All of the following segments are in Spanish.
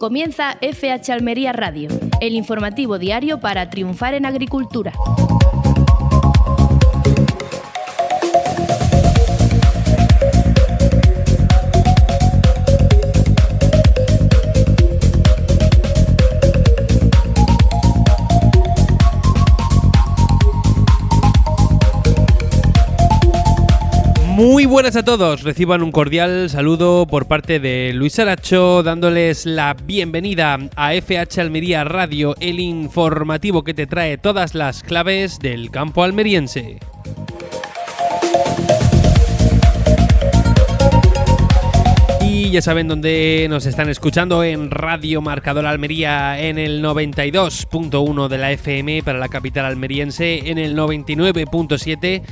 Comienza FH Almería Radio, el informativo diario para triunfar en agricultura. Muy buenas a todos, reciban un cordial saludo por parte de Luis Aracho, dándoles la bienvenida a FH Almería Radio, el informativo que te trae todas las claves del campo almeriense. Y ya saben dónde nos están escuchando, en Radio Marcador Almería en el 92.1 de la FM para la capital almeriense, en el 99.7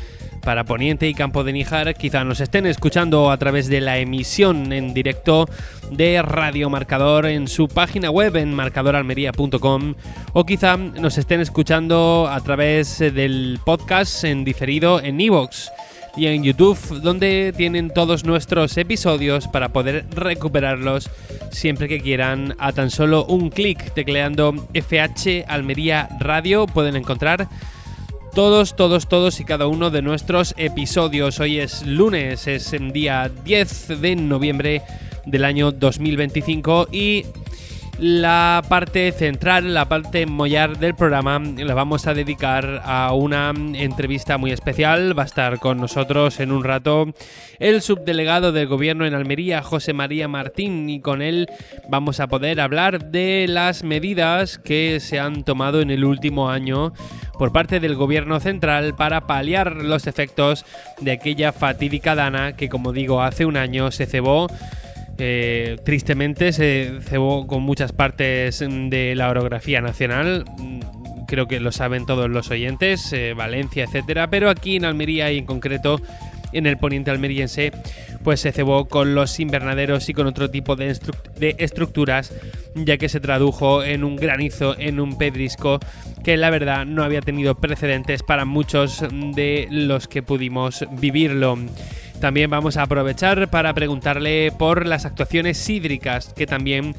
para Poniente y Campo de Níjar. Quizá nos estén escuchando a través de la emisión en directo de Radio Marcador en su página web en marcadoralmería.com, o quizá nos estén escuchando a través del podcast en diferido en iVoox y en YouTube, donde tienen todos nuestros episodios para poder recuperarlos siempre que quieran. A tan solo un clic, tecleando FH Almería Radio, pueden encontrar todos y cada uno de nuestros episodios. Hoy es lunes, es el día 10 de noviembre del año 2025 y la parte central, la parte mollar del programa, la vamos a dedicar a una entrevista muy especial. Va a estar con nosotros en un rato el subdelegado del gobierno en Almería, José María Martín, y con él vamos a poder hablar de las medidas que se han tomado en el último año por parte del gobierno central para paliar los efectos de aquella fatídica dana que, como digo, hace un año se cebó. Tristemente se cebó con muchas partes de la orografía nacional. Creo que lo saben todos los oyentes, Valencia, etcétera, pero aquí en Almería y en concreto en el poniente almeriense, pues se cebó con los invernaderos y con otro tipo de estructuras, ya que se tradujo en un granizo, en un pedrisco que la verdad no había tenido precedentes para muchos de los que pudimos vivirlo. También vamos a aprovechar para preguntarle por las actuaciones hídricas, que también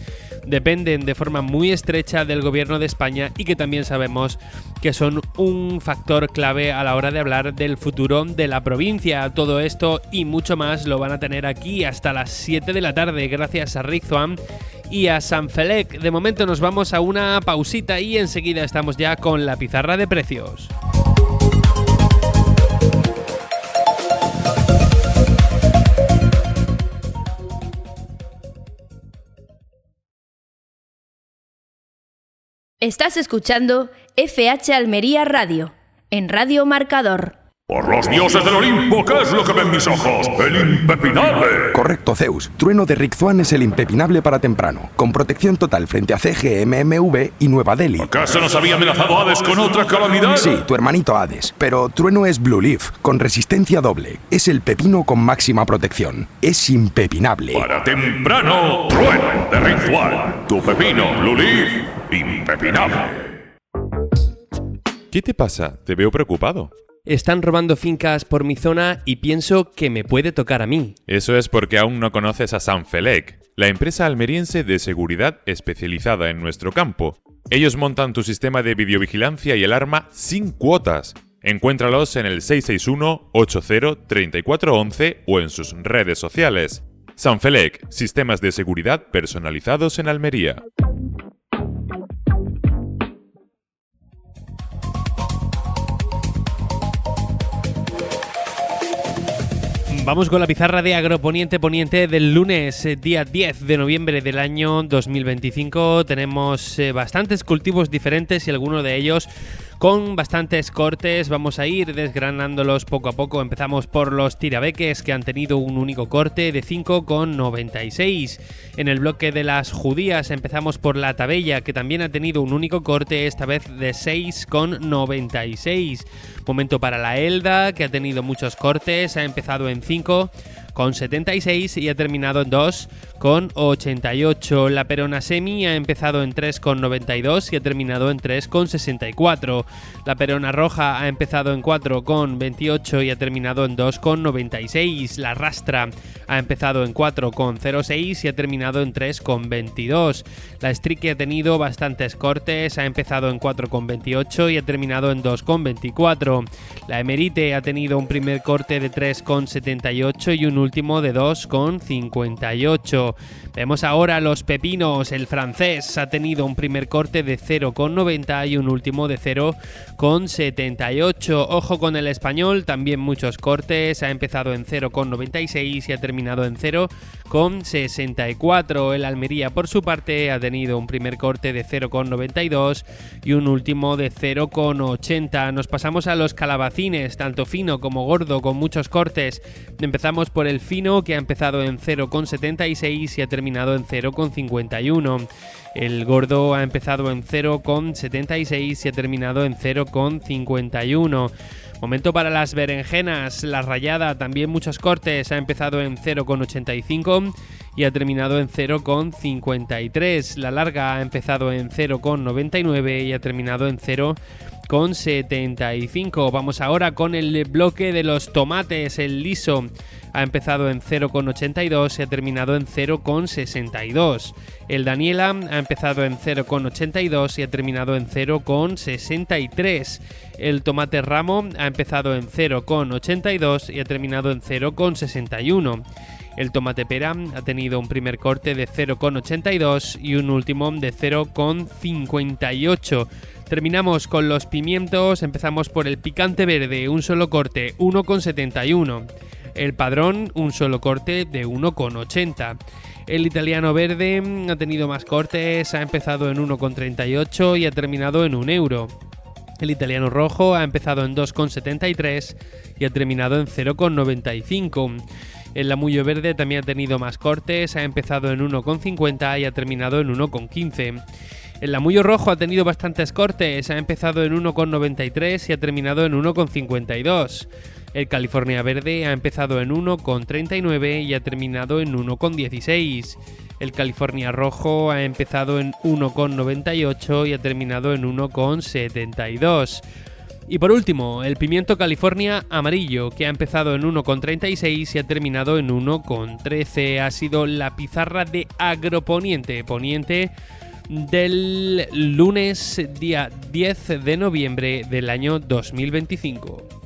dependen de forma muy estrecha del gobierno de España y que también sabemos que son un factor clave a la hora de hablar del futuro de la provincia. Todo esto y mucho más lo van a tener aquí hasta las 7 de la tarde, gracias a Rick Zoan y a Sanfelec. De momento nos vamos a una pausita y enseguida estamos ya con la pizarra de precios. Estás escuchando FH Almería Radio, en Radio Marcador. ¡Por los dioses del Olimpo! ¿Qué es lo que ven mis ojos? ¡El impepinable! Correcto, Zeus. Trueno de Rick Zoan es el impepinable para temprano, con protección total frente a CG, MMV y Nueva Delhi. ¿Acaso nos había amenazado Hades con otra calamidad? Sí, tu hermanito Hades. Pero Trueno es Blue Leaf, con resistencia doble. Es el pepino con máxima protección. Es impepinable. Para temprano, Trueno de Rick Zoan. Tu pepino, Blue Leaf, impepinable. ¿Qué te pasa? Te veo preocupado. Están robando fincas por mi zona y pienso que me puede tocar a mí. Eso es porque aún no conoces a Sanfelec, la empresa almeriense de seguridad especializada en nuestro campo. Ellos montan tu sistema de videovigilancia y alarma sin cuotas. Encuéntralos en el 661-80-3411 o en sus redes sociales. Sanfelec, sistemas de seguridad personalizados en Almería. Vamos con la pizarra de Agroponiente Poniente del lunes, día 10 de noviembre del año 2025. Tenemos bastantes cultivos diferentes y algunos de ellos con bastantes cortes. Vamos a ir desgranándolos poco a poco. Empezamos por los tirabeques, que han tenido un único corte de 5,96. En el bloque de las judías empezamos por la tabella, que también ha tenido un único corte, esta vez de 6,96. Momento para la elda, que ha tenido muchos cortes, ha empezado en 5 con 76 y ha terminado en 2 con 88. La perona semi ha empezado en 3 con 92 y ha terminado en 3 con 64. La perona roja ha empezado en 4 con 28 y ha terminado en 2 con 96. La rastra ha empezado en 4 con 06 y ha terminado en 3 con 22. La Strike ha tenido bastantes cortes, ha empezado en 4 con 28 y ha terminado en 2 con 24. La Emerite ha tenido un primer corte de 3 con 78 y un último de 2 con 58. Vemos ahora los pepinos. El francés ha tenido un primer corte de 0 con 90 y un último de 0 con 78. Ojo con el español, también muchos cortes, ha empezado en 0 con 96 y ha terminado en 0 con 64. El Almería, por su parte, ha tenido un primer corte de 0 con 92 y un último de 0 con 80. Nos pasamos a los calabacines, tanto fino como gordo, con muchos cortes. Empezamos por el fino, que ha empezado en 0 con 76 y ha terminado en 0 con 51. El gordo ha empezado en 0 con 76 y ha terminado en 0 con 51. Momento para las berenjenas. La rallada, también muchos cortes, ha empezado en 0 con 85 y ha terminado en 0 con 53. La larga ha empezado en 0 con 99 y ha terminado en 0 con 75. Vamos ahora con el bloque de los tomates. El liso ha empezado en 0 con 82 y ha terminado en 0 con 62. El Daniela ha empezado en 0 con 82 y ha terminado en 0 con 63. El tomate ramo ha empezado en 0 con 82 y ha terminado en 0 con 61. El tomate pera ha tenido un primer corte de 0 con 82 y un último de 0 con 58. Terminamos con los pimientos. Empezamos por el picante verde, un solo corte, 1 con 71. El padrón, un solo corte de 1 con 80. El italiano verde ha tenido más cortes, ha empezado en 1 con 38 y ha terminado en 1 euro. El italiano rojo ha empezado en 2 con 73 y ha terminado en 0 con 95. El lamullo verde también ha tenido más cortes, ha empezado en 1 con 50 y ha terminado en 1 con 15. El lamullo rojo ha tenido bastantes cortes, ha empezado en 1 con 93 y ha terminado en 1 con 52. El California verde ha empezado en 1 con 39 y ha terminado en 1 con 16. El California rojo ha empezado en 1 con 98 y ha terminado en 1 con 72. Y por último, el pimiento California amarillo, que ha empezado en 1 con 36 y ha terminado en 1 con 13. Ha sido la pizarra de Agroponiente, Poniente, del lunes día 10 de noviembre del año 2025.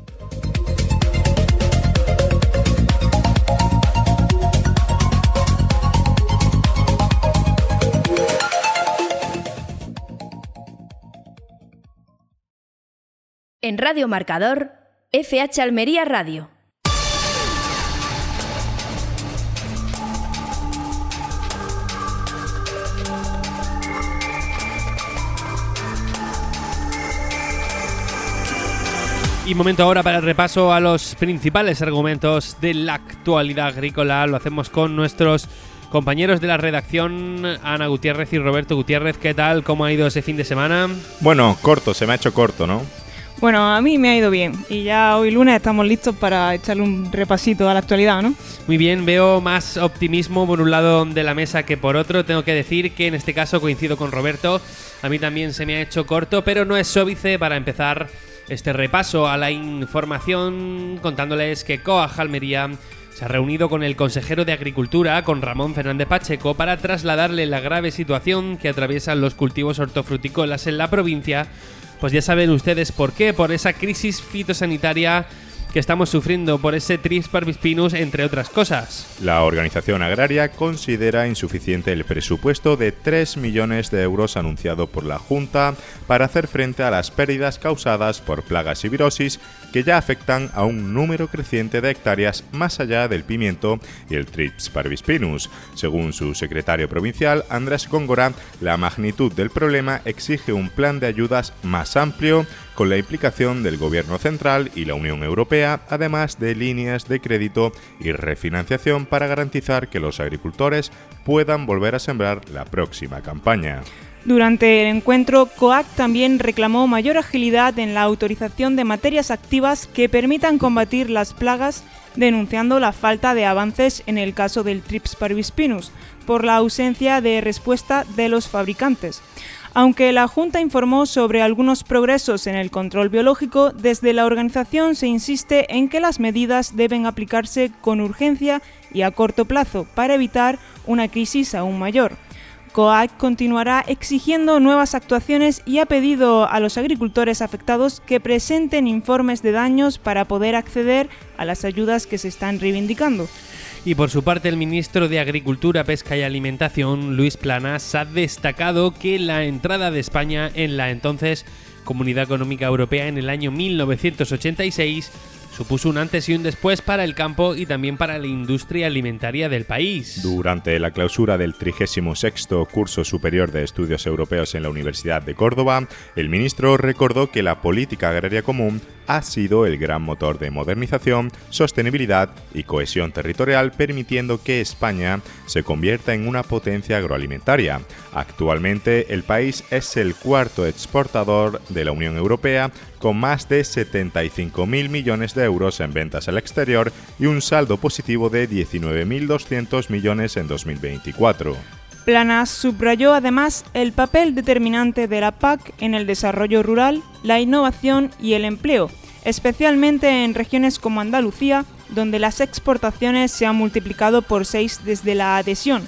En Radio Marcador, FH Almería Radio. Y momento ahora para el repaso a los principales argumentos de la actualidad agrícola. Lo hacemos con nuestros compañeros de la redacción, Ana Gutiérrez y Roberto Gutiérrez. ¿Qué tal? ¿Cómo ha ido ese fin de semana? Bueno, corto, se me ha hecho corto, ¿no? Bueno, a mí me ha ido bien y ya hoy lunes estamos listos para echarle un repasito a la actualidad, ¿no? Muy bien, veo más optimismo por un lado de la mesa que por otro. Tengo que decir que en este caso coincido con Roberto. A mí también se me ha hecho corto, pero no es óbice para empezar este repaso a la información contándoles que COAG Almería se ha reunido con el consejero de Agricultura, con Ramón Fernández Pacheco, para trasladarle la grave situación que atraviesan los cultivos hortofrutícolas en la provincia. Pues ya saben ustedes por qué, por esa crisis fitosanitaria que estamos sufriendo, por ese Trips parvispinus, entre otras cosas. La organización agraria considera insuficiente el presupuesto de 3 millones de euros anunciado por la Junta para hacer frente a las pérdidas causadas por plagas y virosis que ya afectan a un número creciente de hectáreas más allá del pimiento y el Trips parvispinus. Según su secretario provincial, Andrés Góngora, la magnitud del problema exige un plan de ayudas más amplio, con la implicación del Gobierno central y la Unión Europea, además de líneas de crédito y refinanciación para garantizar que los agricultores puedan volver a sembrar la próxima campaña. Durante el encuentro, COAG también reclamó mayor agilidad en la autorización de materias activas que permitan combatir las plagas denunciando la falta de avances en el caso del Trips parvispinus por la ausencia de respuesta de los fabricantes. Aunque la Junta informó sobre algunos progresos en el control biológico, desde la organización se insiste en que las medidas deben aplicarse con urgencia y a corto plazo para evitar una crisis aún mayor. COAG continuará exigiendo nuevas actuaciones y ha pedido a los agricultores afectados que presenten informes de daños para poder acceder a las ayudas que se están reivindicando. Y por su parte, el ministro de Agricultura, Pesca y Alimentación, Luis Planas, ha destacado que la entrada de España en la entonces Comunidad Económica Europea en el año 1986 supuso un antes y un después para el campo y también para la industria alimentaria del país. Durante la clausura del 36º Curso Superior de Estudios Europeos en la Universidad de Córdoba, el ministro recordó que la política agraria común ha sido el gran motor de modernización, sostenibilidad y cohesión territorial, permitiendo que España se convierta en una potencia agroalimentaria. Actualmente, el país es el cuarto exportador de la Unión Europea, con más de 75.000 millones de euros en ventas al exterior y un saldo positivo de 19.200 millones en 2024. Planas subrayó además el papel determinante de la PAC en el desarrollo rural, la innovación y el empleo, especialmente en regiones como Andalucía, donde las exportaciones se han multiplicado por 6 desde la adhesión.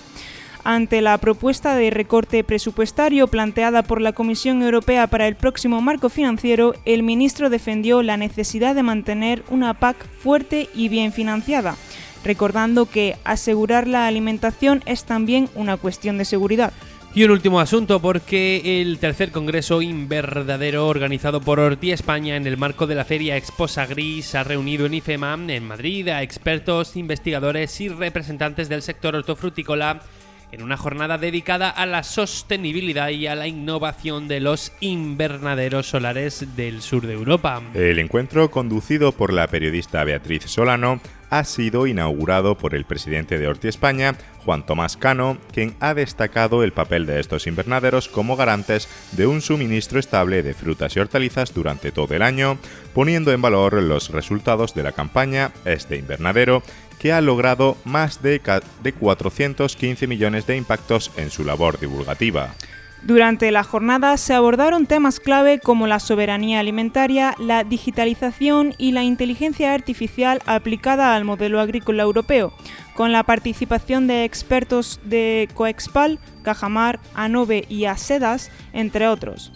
Ante la propuesta de recorte presupuestario planteada por la Comisión Europea para el próximo marco financiero, el ministro defendió la necesidad de mantener una PAC fuerte y bien financiada, recordando que asegurar la alimentación es también una cuestión de seguridad. Y un último asunto, porque el tercer Congreso Invernadero organizado por Horti España en el marco de la Feria Exposagris ha reunido en IFEMA, en Madrid, a expertos, investigadores y representantes del sector hortofrutícola en una jornada dedicada a la sostenibilidad y a la innovación de los invernaderos solares del sur de Europa. El encuentro, conducido por la periodista Beatriz Solano, ha sido inaugurado por el presidente de Horti España, Juan Tomás Cano, quien ha destacado el papel de estos invernaderos como garantes de un suministro estable de frutas y hortalizas durante todo el año, poniendo en valor los resultados de la campaña Este Invernadero, que ha logrado más de 415 millones de impactos en su labor divulgativa. Durante la jornada se abordaron temas clave como la soberanía alimentaria, la digitalización y la inteligencia artificial aplicada al modelo agrícola europeo, con la participación de expertos de Coexpal, Cajamar, Anove y Asedas, entre otros.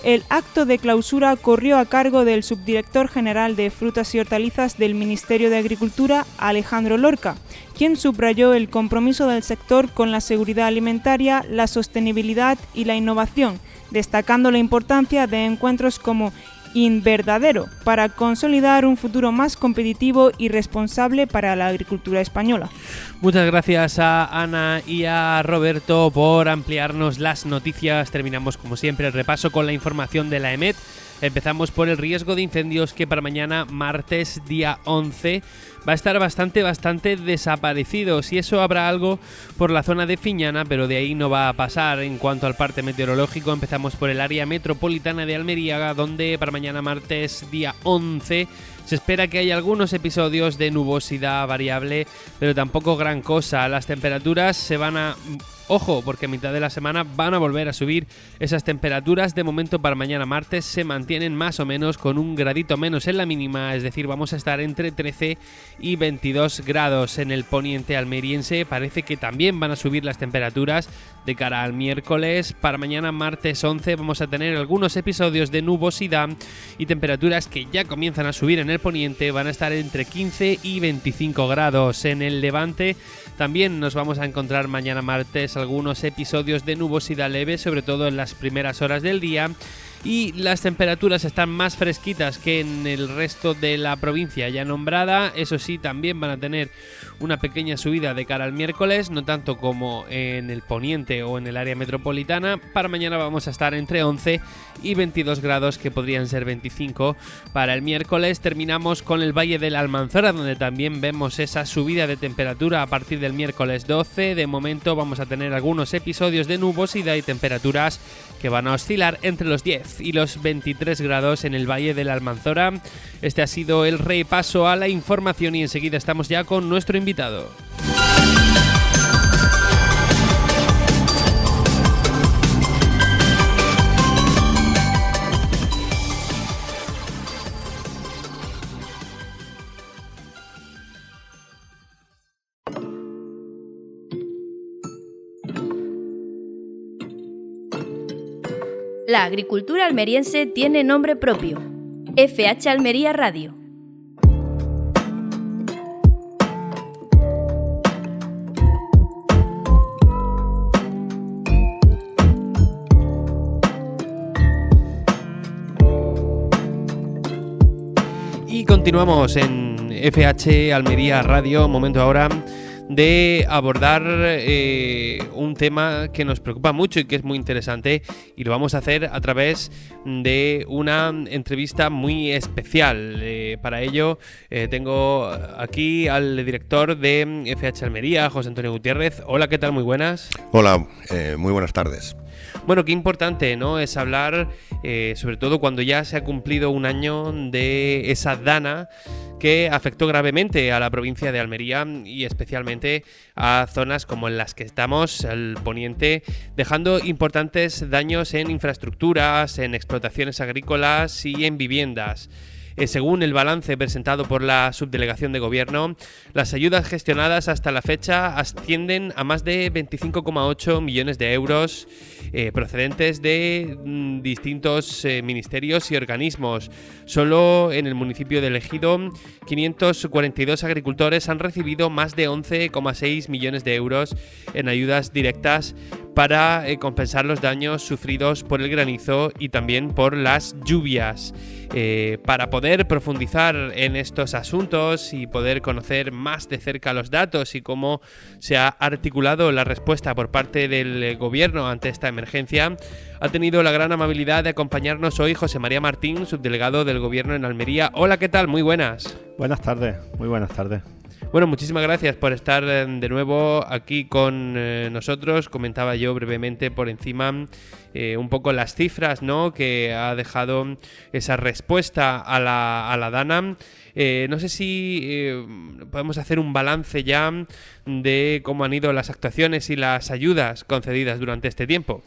El acto de clausura corrió a cargo del subdirector general de Frutas y Hortalizas del Ministerio de Agricultura, Alejandro Lorca, quien subrayó el compromiso del sector con la seguridad alimentaria, la sostenibilidad y la innovación, destacando la importancia de encuentros como Invernadero para consolidar un futuro más competitivo y responsable para la agricultura española. Muchas gracias a Ana y a Roberto por ampliarnos las noticias. Terminamos como siempre el repaso con la información de la EMET. Empezamos por el riesgo de incendios, que para mañana, martes día 11, va a estar bastante desaparecido. Si eso, habrá algo por la zona de Fiñana, pero de ahí no va a pasar. En cuanto al parte meteorológico, empezamos por el área metropolitana de Almería, donde para mañana, martes día 11, se espera que haya algunos episodios de nubosidad variable, pero tampoco gran cosa. Las temperaturas se van a... Ojo, porque a mitad de la semana van a volver a subir esas temperaturas. De momento, para mañana martes se mantienen más o menos con un gradito menos en la mínima, es decir, vamos a estar entre 13 y 22 grados. En el poniente almeriense parece que también van a subir las temperaturas de cara al miércoles. Para mañana martes 11 vamos a tener algunos episodios de nubosidad y temperaturas que ya comienzan a subir en el poniente, van a estar entre 15 y 25 grados. En el levante también nos vamos a encontrar mañana martes algunos episodios de nubosidad leve, sobre todo en las primeras horas del día, y las temperaturas están más fresquitas que en el resto de la provincia ya nombrada. Eso sí, también van a tener una pequeña subida de cara al miércoles, no tanto como en el poniente o en el área metropolitana. Para mañana vamos a estar entre 11 y 22 grados, que podrían ser 25 para el miércoles. Terminamos con el Valle de la Almanzora, donde también vemos esa subida de temperatura a partir del miércoles 12. De momento vamos a tener algunos episodios de nubosidad y temperaturas que van a oscilar entre los 10 luz y los 23 grados en el Valle de la Almanzora. Este ha sido el repaso a la información y enseguida estamos ya con nuestro invitado. La agricultura almeriense tiene nombre propio. FH Almería Radio. Y continuamos en FH Almería Radio, momento ahora de abordar un tema que nos preocupa mucho y que es muy interesante, y lo vamos a hacer a través de una entrevista muy especial. Para ello tengo aquí al director de FH Almería, José Antonio Gutiérrez. Hola, ¿qué tal? Muy buenas. Hola, muy buenas tardes. Bueno, qué importante, ¿no?, es hablar, sobre todo cuando ya se ha cumplido un año de esa dana que afectó gravemente a la provincia de Almería y especialmente a zonas como en las que estamos, el poniente, dejando importantes daños en infraestructuras, en explotaciones agrícolas y en viviendas. Según el balance presentado por la Subdelegación de Gobierno, las ayudas gestionadas hasta la fecha ascienden a más de 25,8 millones de euros procedentes de distintos ministerios y organismos. Solo en el municipio de Ejido, 542 agricultores han recibido más de 11,6 millones de euros en ayudas directas para compensar los daños sufridos por el granizo y también por las lluvias. Para poder profundizar en estos asuntos y poder conocer más de cerca los datos y cómo se ha articulado la respuesta por parte del Gobierno ante esta emergencia, ha tenido la gran amabilidad de acompañarnos hoy José María Martín, subdelegado del Gobierno en Almería. Hola, ¿qué tal? Muy buenas. Buenas tardes, muy buenas tardes. Bueno, muchísimas gracias por estar de nuevo aquí con nosotros. Comentaba yo brevemente por encima un poco las cifras, ¿no?, que ha dejado esa respuesta a la dana. No sé si podemos hacer un balance ya de cómo han ido las actuaciones y las ayudas concedidas durante este tiempo.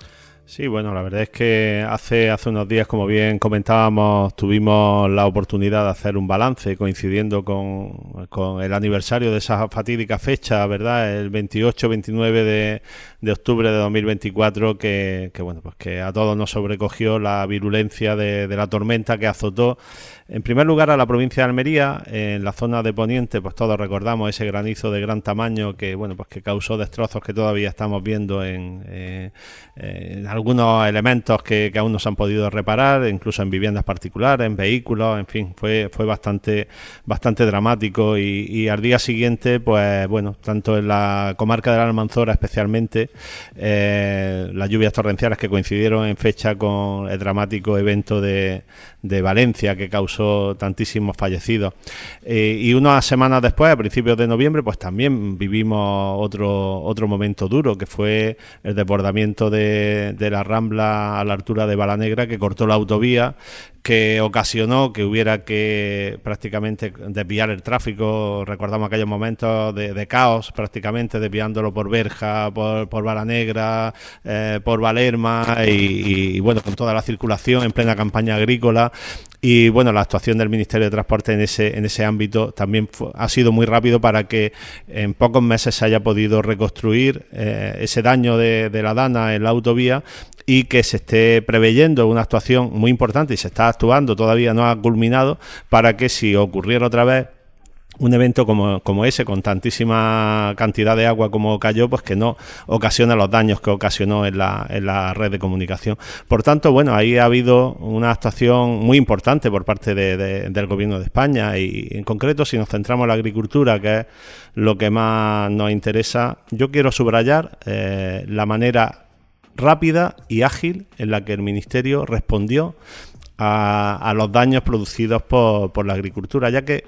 Sí, bueno, la verdad es que hace unos días, como bien comentábamos, tuvimos la oportunidad de hacer un balance coincidiendo con el aniversario de esa fatídica fecha, ¿verdad? El 28-29 de octubre de 2024, que bueno, pues que a todos nos sobrecogió la virulencia de la tormenta que azotó, en primer lugar, a la provincia de Almería. En la zona de Poniente, pues todos recordamos ese granizo de gran tamaño que, bueno, pues que causó destrozos que todavía estamos viendo en algunos elementos que aún no se han podido reparar, incluso en viviendas particulares, en vehículos, en fin, fue bastante dramático y al día siguiente, pues bueno, tanto en la comarca de la Almanzora especialmente, las lluvias torrenciales que coincidieron en fecha con el dramático evento de Valencia que causó tantísimos fallecidos, y unas semanas después, a principios de noviembre, pues también vivimos otro momento duro, que fue el desbordamiento de la Rambla a la altura de Balanegra, que cortó la autovía, que ocasionó que hubiera que prácticamente desviar el tráfico. Recordamos aquellos momentos de caos, prácticamente desviándolo por Berja, por Balanegra, por Valerma y bueno, con toda la circulación en plena campaña agrícola. Y bueno, la actuación del Ministerio de Transporte en ese ámbito también ha sido muy rápido para que en pocos meses se haya podido reconstruir ese daño de la dana en la autovía, y que se esté preveyendo una actuación muy importante, y se está actuando, todavía no ha culminado, para que si ocurriera otra vez un evento como ese, con tantísima cantidad de agua como cayó, pues que no ocasiona los daños que ocasionó en la red de comunicación. Por tanto, bueno, ahí ha habido una actuación muy importante por parte del Gobierno de España, y en concreto, si nos centramos en la agricultura, que es lo que más nos interesa, yo quiero subrayar la manera rápida y ágil en la que el Ministerio respondió a los daños producidos por la agricultura, ya que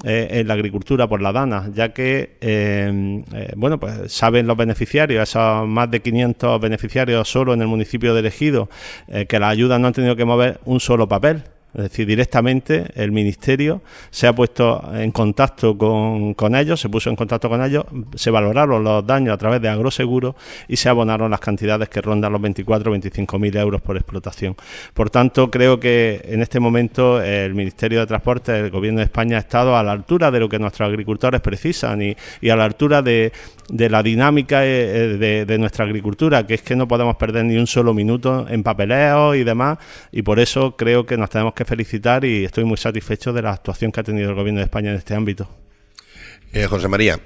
en la agricultura por la DANA, ya que bueno, pues saben los beneficiarios, esos más de 500 beneficiarios solo en el municipio de El Ejido, que las ayudas no han tenido que mover un solo papel. Es decir, directamente el Ministerio se ha puesto en contacto con ellos, se puso en contacto con ellos, se valoraron los daños a través de Agroseguro y se abonaron las cantidades que rondan los 24 o 25.000 euros por explotación. Por tanto, creo que en este momento el Ministerio de Transporte, el Gobierno de España ha estado a la altura de lo que nuestros agricultores precisan y a la altura de la dinámica de nuestra agricultura, que es que no podemos perder ni un solo minuto en papeleos y demás, y por eso creo que nos tenemos que felicitar y estoy muy satisfecho de la actuación que ha tenido el Gobierno de España en este ámbito. José María,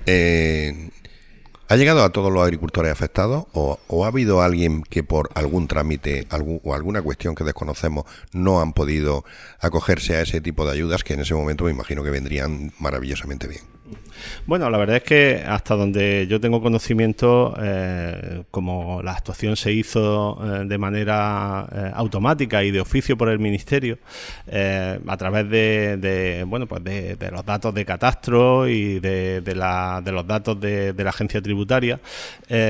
¿ha llegado a todos los agricultores afectados o ha habido alguien que por algún trámite o alguna cuestión que desconocemos no han podido acogerse a ese tipo de ayudas que en ese momento me imagino que vendrían maravillosamente bien? Bueno, la verdad es que hasta donde yo tengo conocimiento, como la actuación se hizo de manera automática y de oficio por el Ministerio, a través de los datos de catastro y de los datos de la agencia tributaria,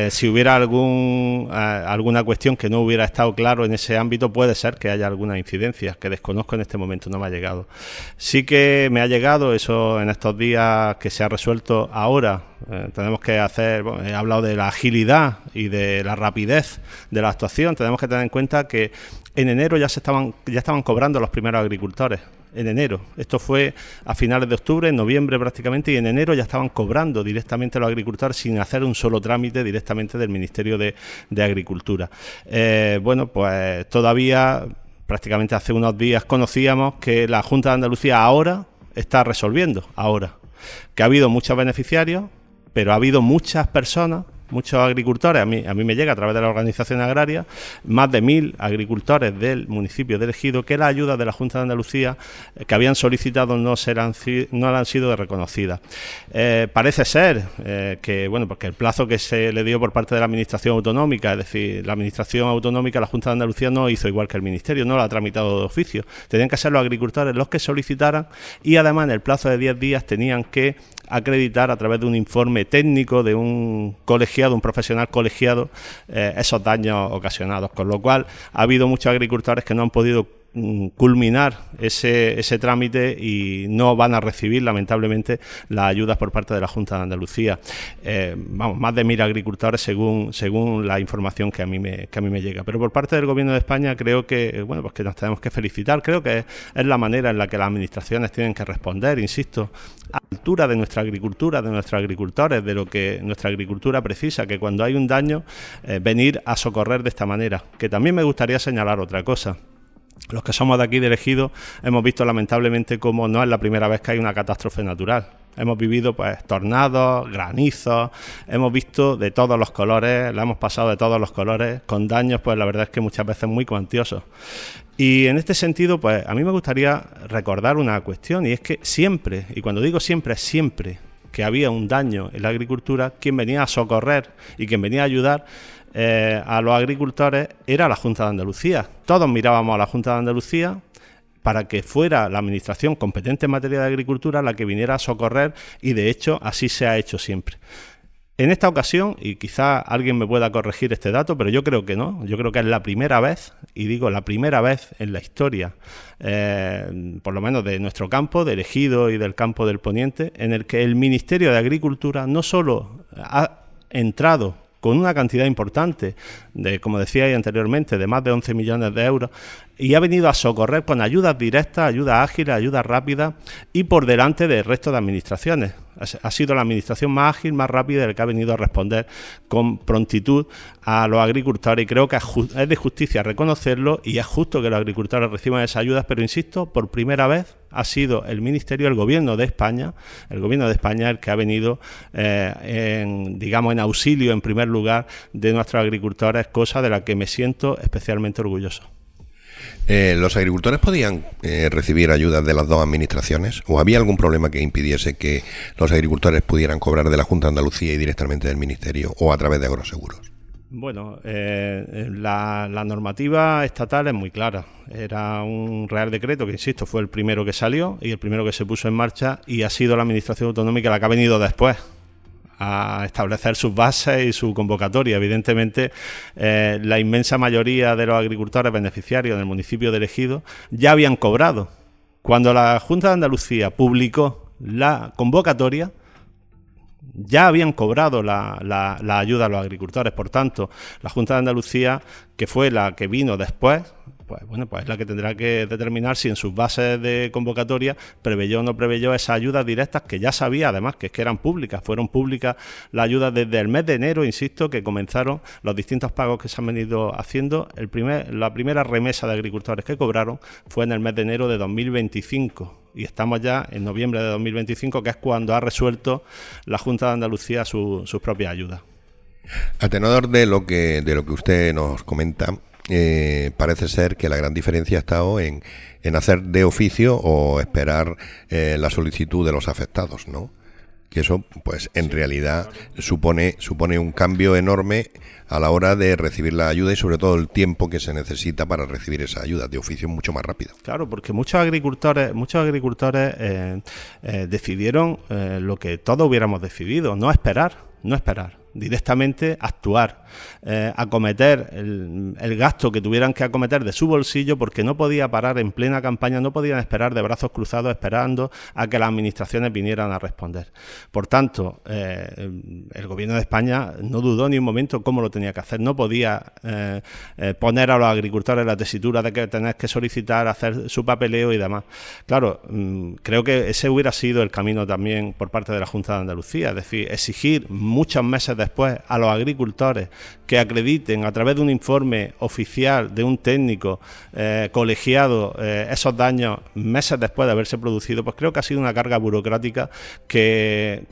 si hubiera alguna cuestión que no hubiera estado claro en ese ámbito, puede ser que haya alguna incidencia que desconozco en este momento, no me ha llegado. Sí que me ha llegado eso en estos días que se ha resuelto ahora. Tenemos que hacer, bueno, he hablado de la agilidad y de la rapidez de la actuación. Tenemos que tener en cuenta que en enero ya estaban cobrando los primeros agricultores. En enero, esto fue a finales de octubre, en noviembre prácticamente, y en enero ya estaban cobrando directamente los agricultores sin hacer un solo trámite directamente del Ministerio de Agricultura. Bueno, pues todavía, prácticamente hace unos días conocíamos que la Junta de Andalucía ahora está resolviendo, que ha habido muchos beneficiarios, pero ha habido muchas personas, muchos agricultores, a mí me llega a través de las organizaciones agrarias, más de 1.000 agricultores del municipio de El Ejido, que las ayudas de la Junta de Andalucía que habían solicitado no han sido reconocidas. Parece ser que, bueno, porque el plazo que se le dio por parte de la Administración Autonómica, es decir, la Administración Autonómica, la Junta de Andalucía no hizo igual que el Ministerio, no lo ha tramitado de oficio. Tenían que ser los agricultores los que solicitaran y además en el plazo de 10 días tenían que acreditar a través de un informe técnico de un colegiado, un profesional colegiado, esos daños ocasionados, con lo cual ha habido muchos agricultores que no han podido culminar ese trámite y no van a recibir lamentablemente las ayudas por parte de la Junta de Andalucía. Más de 1.000 agricultores según la información que a mí me llega. Pero por parte del Gobierno de España creo que, bueno, pues que nos tenemos que felicitar. Creo que es la manera en la que las administraciones tienen que responder, insisto, a la altura de nuestra agricultura, de nuestros agricultores, de lo que nuestra agricultura precisa, que cuando hay un daño, venir a socorrer de esta manera. Que también me gustaría señalar otra cosa. Los que somos de aquí de El Ejido hemos visto lamentablemente cómo no es la primera vez que hay una catástrofe natural. Hemos vivido pues tornados, granizos, hemos visto de todos los colores, la hemos pasado de todos los colores, con daños pues la verdad es que muchas veces muy cuantiosos. Y en este sentido pues a mí me gustaría recordar una cuestión, y es que siempre, y cuando digo siempre es siempre, que había un daño en la agricultura, quien venía a socorrer y quien venía a ayudar a los agricultores era la Junta de Andalucía. Todos mirábamos a la Junta de Andalucía para que fuera la administración competente en materia de agricultura la que viniera a socorrer, y de hecho así se ha hecho siempre. En esta ocasión, y quizá alguien me pueda corregir este dato, pero yo creo que no, yo creo que es la primera vez, y digo la primera vez en la historia, por lo menos de nuestro campo, del Ejido y del campo del Poniente, en el que el Ministerio de Agricultura no solo ha entrado con una cantidad importante, como decía anteriormente, de más de 11 millones de euros, y ha venido a socorrer con ayudas directas, ayudas ágiles, ayudas rápidas, y por delante del resto de administraciones. Ha sido la administración más ágil, más rápida, el que ha venido a responder con prontitud a los agricultores, y creo que es de justicia reconocerlo, y es justo que los agricultores reciban esas ayudas, pero insisto, por primera vez ha sido el Ministerio, el Gobierno de España el que ha venido en auxilio en primer lugar de nuestros agricultores, cosa de la que me siento especialmente orgulloso. ¿Los agricultores podían recibir ayudas de las dos administraciones? ¿O había algún problema que impidiese que los agricultores pudieran cobrar de la Junta de Andalucía y directamente del Ministerio o a través de Agroseguros? Bueno, la normativa estatal es muy clara. Era un Real Decreto que, insisto, fue el primero que salió y el primero que se puso en marcha, y ha sido la Administración Autonómica la que ha venido después a establecer sus bases y su convocatoria. Evidentemente, la inmensa mayoría de los agricultores beneficiarios del municipio de Ejido ya habían cobrado. Cuando la Junta de Andalucía publicó la convocatoria, ya habían cobrado la ayuda a los agricultores. Por tanto, la Junta de Andalucía, que fue la que vino después, pues es la que tendrá que determinar si en sus bases de convocatoria preveyó o no preveyó esas ayudas directas, que ya sabía además que eran públicas. Fueron públicas las ayudas desde el mes de enero, insisto, que comenzaron los distintos pagos que se han venido haciendo. La primera remesa de agricultores que cobraron fue en el mes de enero de 2025. Y estamos ya en noviembre de 2025, que es cuando ha resuelto la Junta de Andalucía sus propias ayudas. A tenor de lo que usted nos comenta, parece ser que la gran diferencia ha estado en hacer de oficio o esperar la solicitud de los afectados, ¿no? Que eso, pues, en realidad supone un cambio enorme a la hora de recibir la ayuda, y sobre todo el tiempo que se necesita para recibir esa ayuda de oficio mucho más rápido. Claro, porque muchos agricultores decidieron lo que todos hubiéramos decidido: no esperar, directamente actuar, acometer el gasto que tuvieran que acometer de su bolsillo, porque no podía parar en plena campaña, no podían esperar de brazos cruzados esperando a que las administraciones vinieran a responder. Por tanto, el Gobierno de España no dudó ni un momento cómo lo tenía que hacer. No podía poner a los agricultores la tesitura de que tenés que solicitar, hacer su papeleo y demás. Claro, creo que ese hubiera sido el camino también por parte de la Junta de Andalucía, es decir, exigir muchos meses después a los agricultores que acrediten a través de un informe oficial de un técnico colegiado esos daños meses después de haberse producido. Pues creo que ha sido una carga burocrática que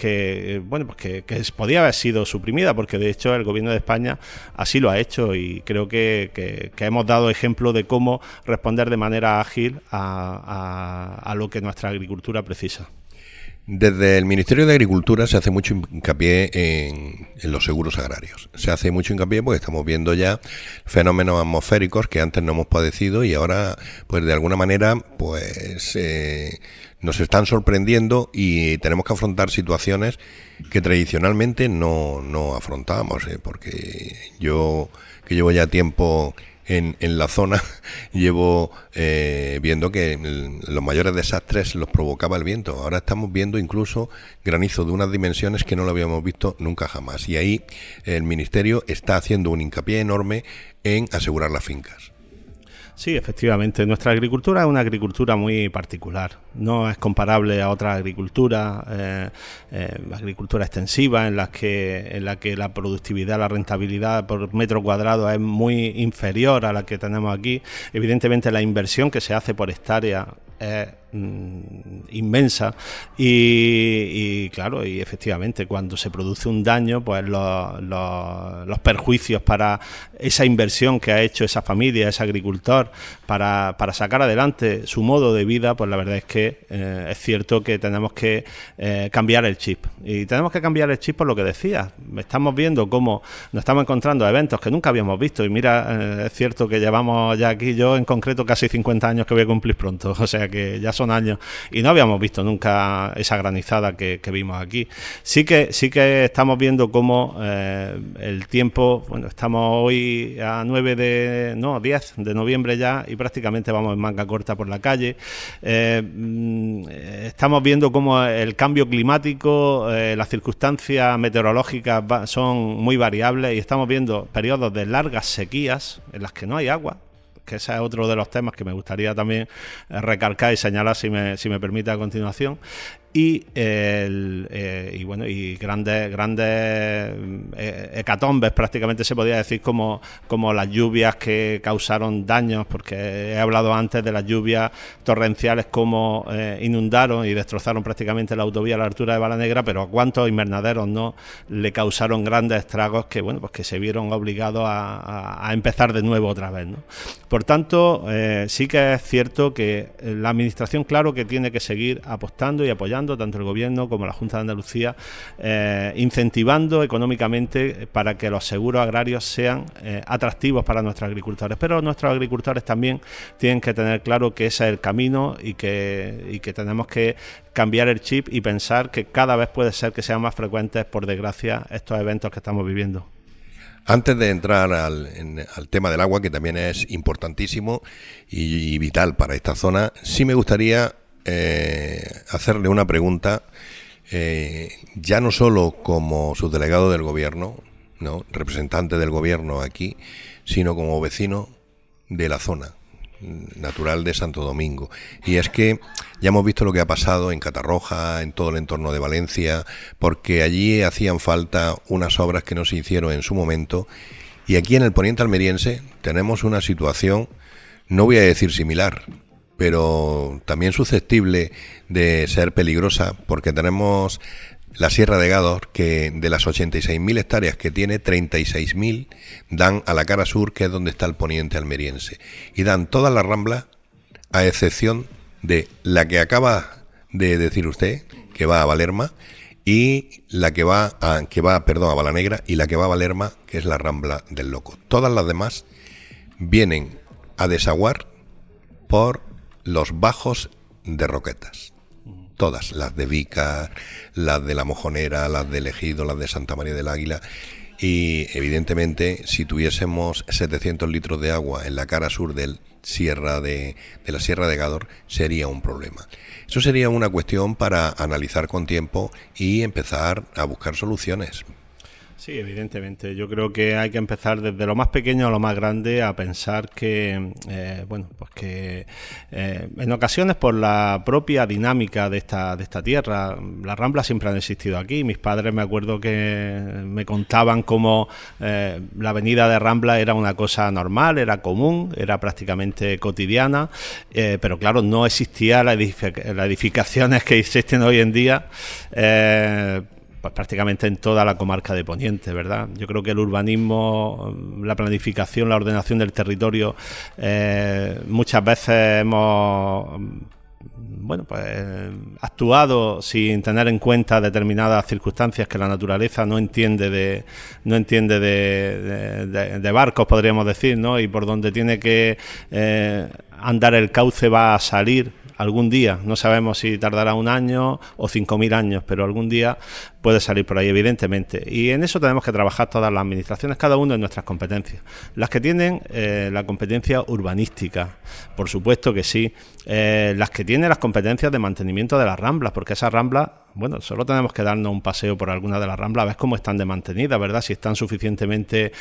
podía haber sido suprimida, porque de hecho el Gobierno de España así lo ha hecho, y creo que hemos dado ejemplo de cómo responder de manera ágil a lo que nuestra agricultura precisa. Desde el Ministerio de Agricultura se hace mucho hincapié en los seguros agrarios. Se hace mucho hincapié porque estamos viendo ya fenómenos atmosféricos que antes no hemos padecido, y ahora, pues de alguna manera, pues nos están sorprendiendo, y tenemos que afrontar situaciones que tradicionalmente no afrontábamos, porque yo, que llevo ya tiempo en la zona, llevo viendo que los mayores desastres los provocaba el viento. Ahora estamos viendo incluso granizo de unas dimensiones que no lo habíamos visto nunca jamás, y ahí el Ministerio está haciendo un hincapié enorme en asegurar las fincas. Sí, efectivamente. Nuestra agricultura es una agricultura muy particular. No es comparable a otras agriculturas, agricultura extensiva, en la que la productividad, la rentabilidad por metro cuadrado es muy inferior a la que tenemos aquí. Evidentemente, la inversión que se hace por hectárea es inmensa, y claro, y efectivamente cuando se produce un daño, pues los perjuicios para esa inversión que ha hecho esa familia, ese agricultor, para sacar adelante su modo de vida, pues la verdad es que es cierto que tenemos que cambiar el chip, y tenemos que cambiar el chip por lo que decía. Estamos viendo cómo nos estamos encontrando eventos que nunca habíamos visto, y mira, es cierto que llevamos ya aquí, yo en concreto, casi 50 años que voy a cumplir pronto, o sea que ya son años, y no habíamos visto nunca esa granizada que vimos aquí. Sí que estamos viendo cómo el tiempo, bueno, estamos hoy a 10 de noviembre ya, y prácticamente vamos en manga corta por la calle. Estamos viendo cómo el cambio climático, las circunstancias meteorológicas son muy variables, y estamos viendo periodos de largas sequías en las que no hay agua, que ese es otro de los temas que me gustaría también recalcar y señalar, si me permite, a continuación. Y grandes hecatombes, prácticamente se podría decir, como las lluvias que causaron daños, porque he hablado antes de las lluvias torrenciales, como inundaron y destrozaron prácticamente la autovía a la altura de Balanegra, pero a cuántos invernaderos no le causaron grandes estragos que se vieron obligados a empezar de nuevo otra vez, ¿no? Por tanto, sí que es cierto que la Administración, claro, que tiene que seguir apostando y apoyando apoyando, tanto el Gobierno como la Junta de Andalucía, incentivando económicamente para que los seguros agrarios sean atractivos para nuestros agricultores. Pero nuestros agricultores también tienen que tener claro que ese es el camino y que tenemos que cambiar el chip y pensar que cada vez puede ser que sean más frecuentes, por desgracia, estos eventos que estamos viviendo. Antes de entrar al tema del agua, que también es importantísimo y vital para esta zona, sí me gustaría hacerle una pregunta, ya no solo como subdelegado del Gobierno, ¿no?, representante del Gobierno aquí, sino como vecino de la zona natural de Santo Domingo. Y es que ya hemos visto lo que ha pasado en Catarroja, en todo el entorno de Valencia, porque allí hacían falta unas obras que no se hicieron en su momento, y aquí en el poniente almeriense tenemos una situación, no voy a decir similar, pero también susceptible de ser peligrosa, porque tenemos la Sierra de Gádor, que de las 86.000 hectáreas que tiene, 36.000 dan a la cara sur, que es donde está el poniente almeriense, y dan todas las ramblas, a excepción de la que acaba de decir usted, que va a Valerma, y la que va a Valanegra, y la que va a Valerma, que es la Rambla del Loco. Todas las demás vienen a desaguar por los bajos de Roquetas. Todas, las de Vícar, las de La Mojonera, las de Ejido, las de Santa María del Águila. Y evidentemente, si tuviésemos 700 litros de agua en la cara sur de la Sierra de Gádor, sería un problema. Eso sería una cuestión para analizar con tiempo y empezar a buscar soluciones. Sí, evidentemente. Yo creo que hay que empezar desde lo más pequeño a lo más grande a pensar que, en ocasiones por la propia dinámica de esta tierra, las ramblas siempre han existido aquí. Mis padres, me acuerdo que me contaban cómo la avenida de Rambla era una cosa normal, era común, era prácticamente cotidiana, pero claro, no existía las edificaciones que existen hoy en día, pues prácticamente en toda la comarca de Poniente, ¿verdad? Yo creo que el urbanismo, la planificación, la ordenación del territorio, muchas veces hemos actuado sin tener en cuenta determinadas circunstancias que la naturaleza no entiende de barcos, podríamos decir, ¿no? Y por donde tiene que andar el cauce va a salir algún día. No sabemos si tardará 1 año o 5.000 años, pero algún día puede salir por ahí, evidentemente. Y en eso tenemos que trabajar todas las administraciones, cada uno en nuestras competencias. Las que tienen la competencia urbanística, por supuesto que sí. Las que tienen las competencias de mantenimiento de las ramblas, porque esas ramblas, bueno, solo tenemos que darnos un paseo por alguna de las ramblas a ver cómo están de mantenidas, ¿verdad? Si están suficientemente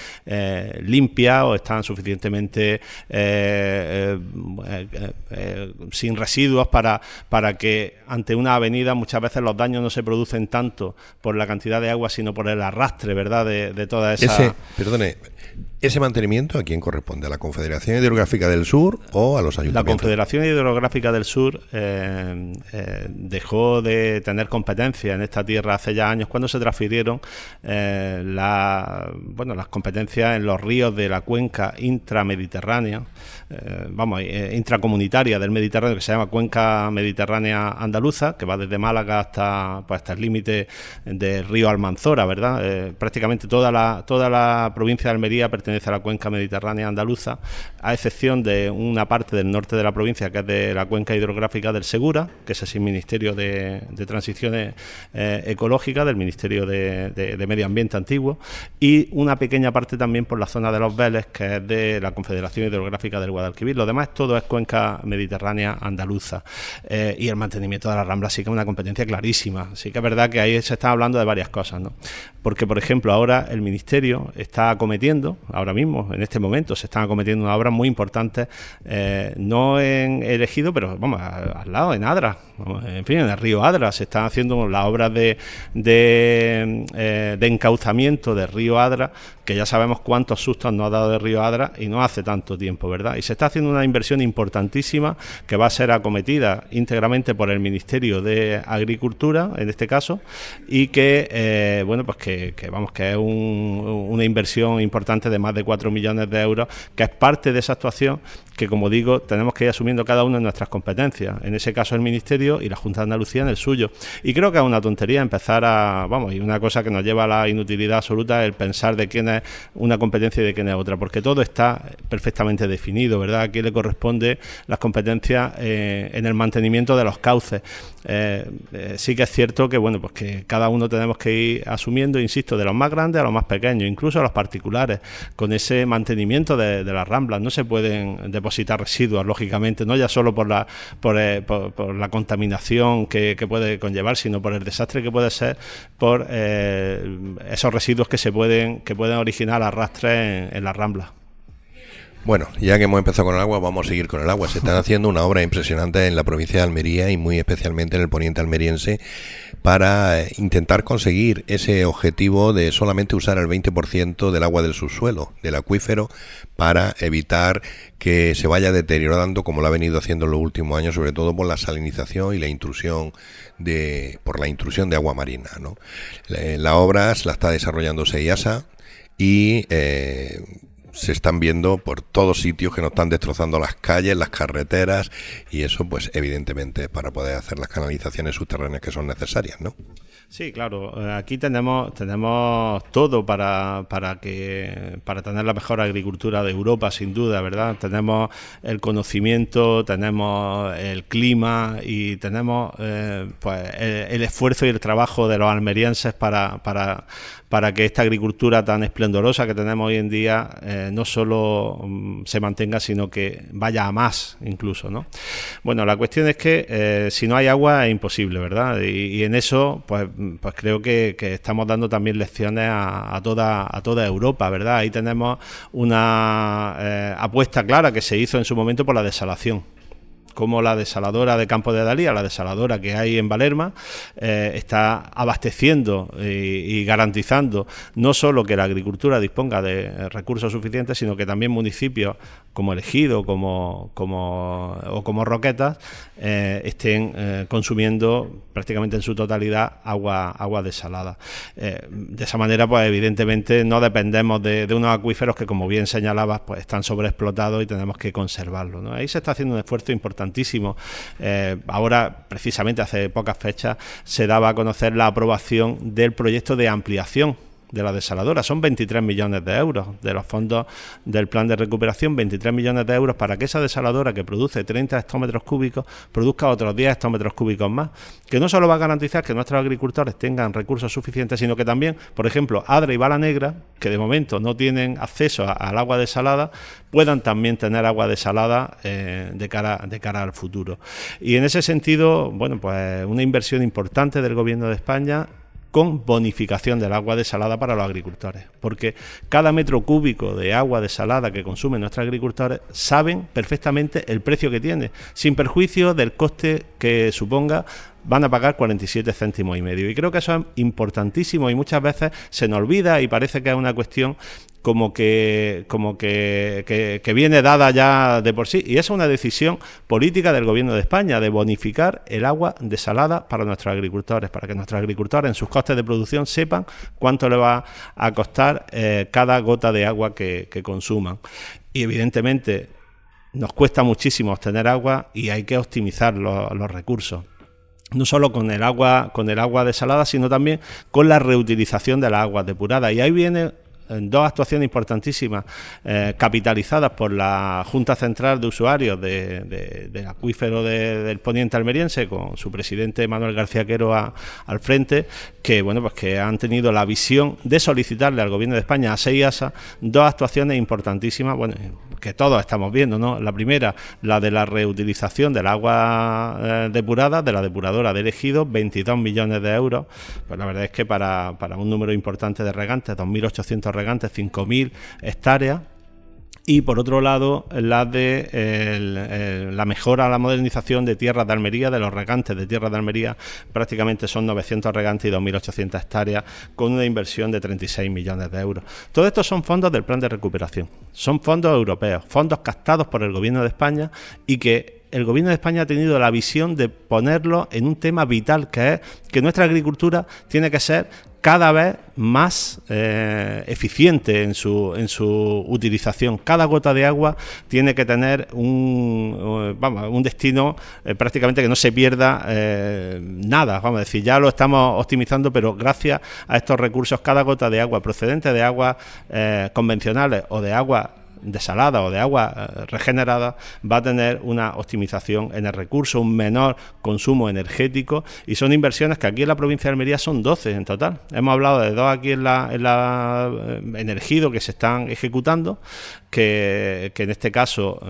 limpias o están suficientemente sin residuos para que ante una avenida muchas veces los daños no se producen tanto por la cantidad de agua, sino por el arrastre, ¿verdad?, de toda esa... ¿Ese mantenimiento a quién corresponde? ¿A la Confederación Hidrográfica del Sur o a los ayuntamientos? La Confederación Hidrográfica del Sur dejó de tener competencia en esta tierra hace ya años, cuando se transfirieron las competencias en los ríos de la cuenca intramediterránea, intracomunitaria del Mediterráneo, que se llama Cuenca Mediterránea Andaluza, que va desde Málaga hasta el límite del río Almanzora, ¿verdad? Prácticamente toda la provincia de Almería pertenece a la Cuenca Mediterránea Andaluza, a excepción de una parte del norte de la provincia, que es de la Cuenca Hidrográfica del Segura, que es el Ministerio de Transiciones Ecológicas, del Ministerio de Medio Ambiente antiguo, y una pequeña parte también por la zona de Los Vélez, que es de la Confederación Hidrográfica del Guadalquivir. Lo demás todo es Cuenca Mediterránea Andaluza. Y el mantenimiento de las ramblas sí que es una competencia clarísima. Sí que es verdad que ahí se está hablando de varias cosas, ¿no? Porque, por ejemplo, ahora el Ministerio está acometiendo, ahora mismo, en este momento, se están acometiendo unas obras muy importantes, no en el Ejido, pero vamos, al lado, en Adra, en fin, en el río Adra, se están haciendo las obras de encauzamiento del río Adra, que ya sabemos cuántos sustos nos ha dado el río Adra y no hace tanto tiempo, ¿verdad? Y se está haciendo una inversión importantísima que va a ser acometida íntegramente por el Ministerio de Agricultura, en este caso, y que que es una inversión importante de más de 4 millones de euros, que es parte de esa actuación que, como digo, tenemos que ir asumiendo cada uno en nuestras competencias. En ese caso el Ministerio y la Junta de Andalucía en el suyo. Y creo que es una tontería empezar y una cosa que nos lleva a la inutilidad absoluta, el pensar de quién es una competencia y de quién es otra, porque todo está perfectamente definido, ¿verdad? A quién le corresponde las competencias en el mantenimiento de los cauces. Sí que es cierto que, bueno, pues que cada uno tenemos que ir asumiendo, insisto, de los más grandes a los más pequeños, incluso a los particulares, con ese mantenimiento de las ramblas. No se pueden depositar residuos, lógicamente, no ya solo por la contaminación que puede conllevar, sino por el desastre que puede ser por esos residuos que pueden originar arrastres en las ramblas. Bueno, ya que hemos empezado con el agua, vamos a seguir con el agua. Se están haciendo una obra impresionante en la provincia de Almería y muy especialmente en el poniente almeriense para intentar conseguir ese objetivo de solamente usar el 20% del agua del subsuelo, del acuífero, para evitar que se vaya deteriorando como lo ha venido haciendo en los últimos años, sobre todo por la salinización y la intrusión por la intrusión de agua marina, ¿no? La obra la está desarrollando SEIASA y se están viendo por todos sitios que nos están destrozando las calles, las carreteras, y eso pues evidentemente para poder hacer las canalizaciones subterráneas que son necesarias, ¿no? Sí, claro. Aquí tenemos todo para tener la mejor agricultura de Europa, sin duda, ¿verdad? Tenemos el conocimiento, tenemos el clima y tenemos el esfuerzo y el trabajo de los almerienses para que esta agricultura tan esplendorosa que tenemos hoy en día no solo se mantenga, sino que vaya a más incluso, ¿no? Bueno, la cuestión es que si no hay agua es imposible, ¿verdad? Y en eso pues creo que estamos dando también lecciones a toda Europa, ¿verdad? Ahí tenemos una apuesta clara que se hizo en su momento por la desalación, como la desaladora de Campo de Dalía, la desaladora que hay en Valerma, está abasteciendo y garantizando no solo que la agricultura disponga de recursos suficientes, sino que también municipios como El Ejido o como Roquetas estén consumiendo prácticamente en su totalidad agua desalada. De esa manera, pues evidentemente no dependemos de unos acuíferos que, como bien señalabas, pues están sobreexplotados y tenemos que conservarlos, ¿no? Ahí se está haciendo un esfuerzo importantísimo. Ahora, precisamente hace pocas fechas, se daba a conocer la aprobación del proyecto de ampliación de la desaladora. Son 23 millones de euros de los fondos del plan de recuperación, 23 millones de euros para que esa desaladora, que produce 30 hectómetros cúbicos, produzca otros 10 hectómetros cúbicos más, que no solo va a garantizar que nuestros agricultores tengan recursos suficientes, sino que también, por ejemplo, Adra y Bala Negra, que de momento no tienen acceso al agua desalada, puedan también tener agua desalada de cara al futuro. Y en ese sentido, bueno, pues una inversión importante del Gobierno de España con bonificación del agua desalada para los agricultores, porque cada metro cúbico de agua desalada que consumen nuestros agricultores saben perfectamente el precio que tiene, sin perjuicio del coste que suponga. Van a pagar 47 céntimos y medio, y creo que eso es importantísimo y muchas veces se nos olvida y parece que es una cuestión como que viene dada ya de por sí, y esa es una decisión política del Gobierno de España, de bonificar el agua desalada para nuestros agricultores, para que nuestros agricultores en sus costes de producción sepan cuánto le va a costar cada gota de agua que consuman. Y evidentemente nos cuesta muchísimo obtener agua y hay que optimizar los recursos. No solo con el agua desalada, sino también con la reutilización de las aguas depuradas. Y ahí vienen dos actuaciones importantísimas capitalizadas por la Junta Central de Usuarios del acuífero del poniente almeriense, con su presidente Manuel García Quero al frente, que bueno, pues que han tenido la visión de solicitarle al Gobierno de España, a SEIASA, dos actuaciones importantísimas, bueno, que todos estamos viendo, ¿no? La primera, la de la reutilización del agua depurada de la depuradora de El Ejido, 22 millones de euros. Pues la verdad es que para un número importante de regantes, 2.800 regantes, 5.000 hectáreas. Y por otro lado, la de la mejora, la modernización de tierras de Almería, de los regantes de tierras de Almería, prácticamente son 900 regantes y 2.800 hectáreas, con una inversión de 36 millones de euros. Todo esto son fondos del plan de recuperación, son fondos europeos, fondos captados por el Gobierno de España y que el Gobierno de España ha tenido la visión de ponerlo en un tema vital, que es que nuestra agricultura tiene que ser cada vez más eficiente en su utilización. Cada gota de agua tiene que tener un destino prácticamente que no se pierda nada. Vamos a decir, ya lo estamos optimizando, pero gracias a estos recursos, cada gota de agua procedente de aguas convencionales o de agua desalada o de agua regenerada va a tener una optimización en el recurso, un menor consumo energético, y son inversiones que aquí en la provincia de Almería son 12 en total. Hemos hablado de 2 aquí en Ejido que se están ejecutando, que en este caso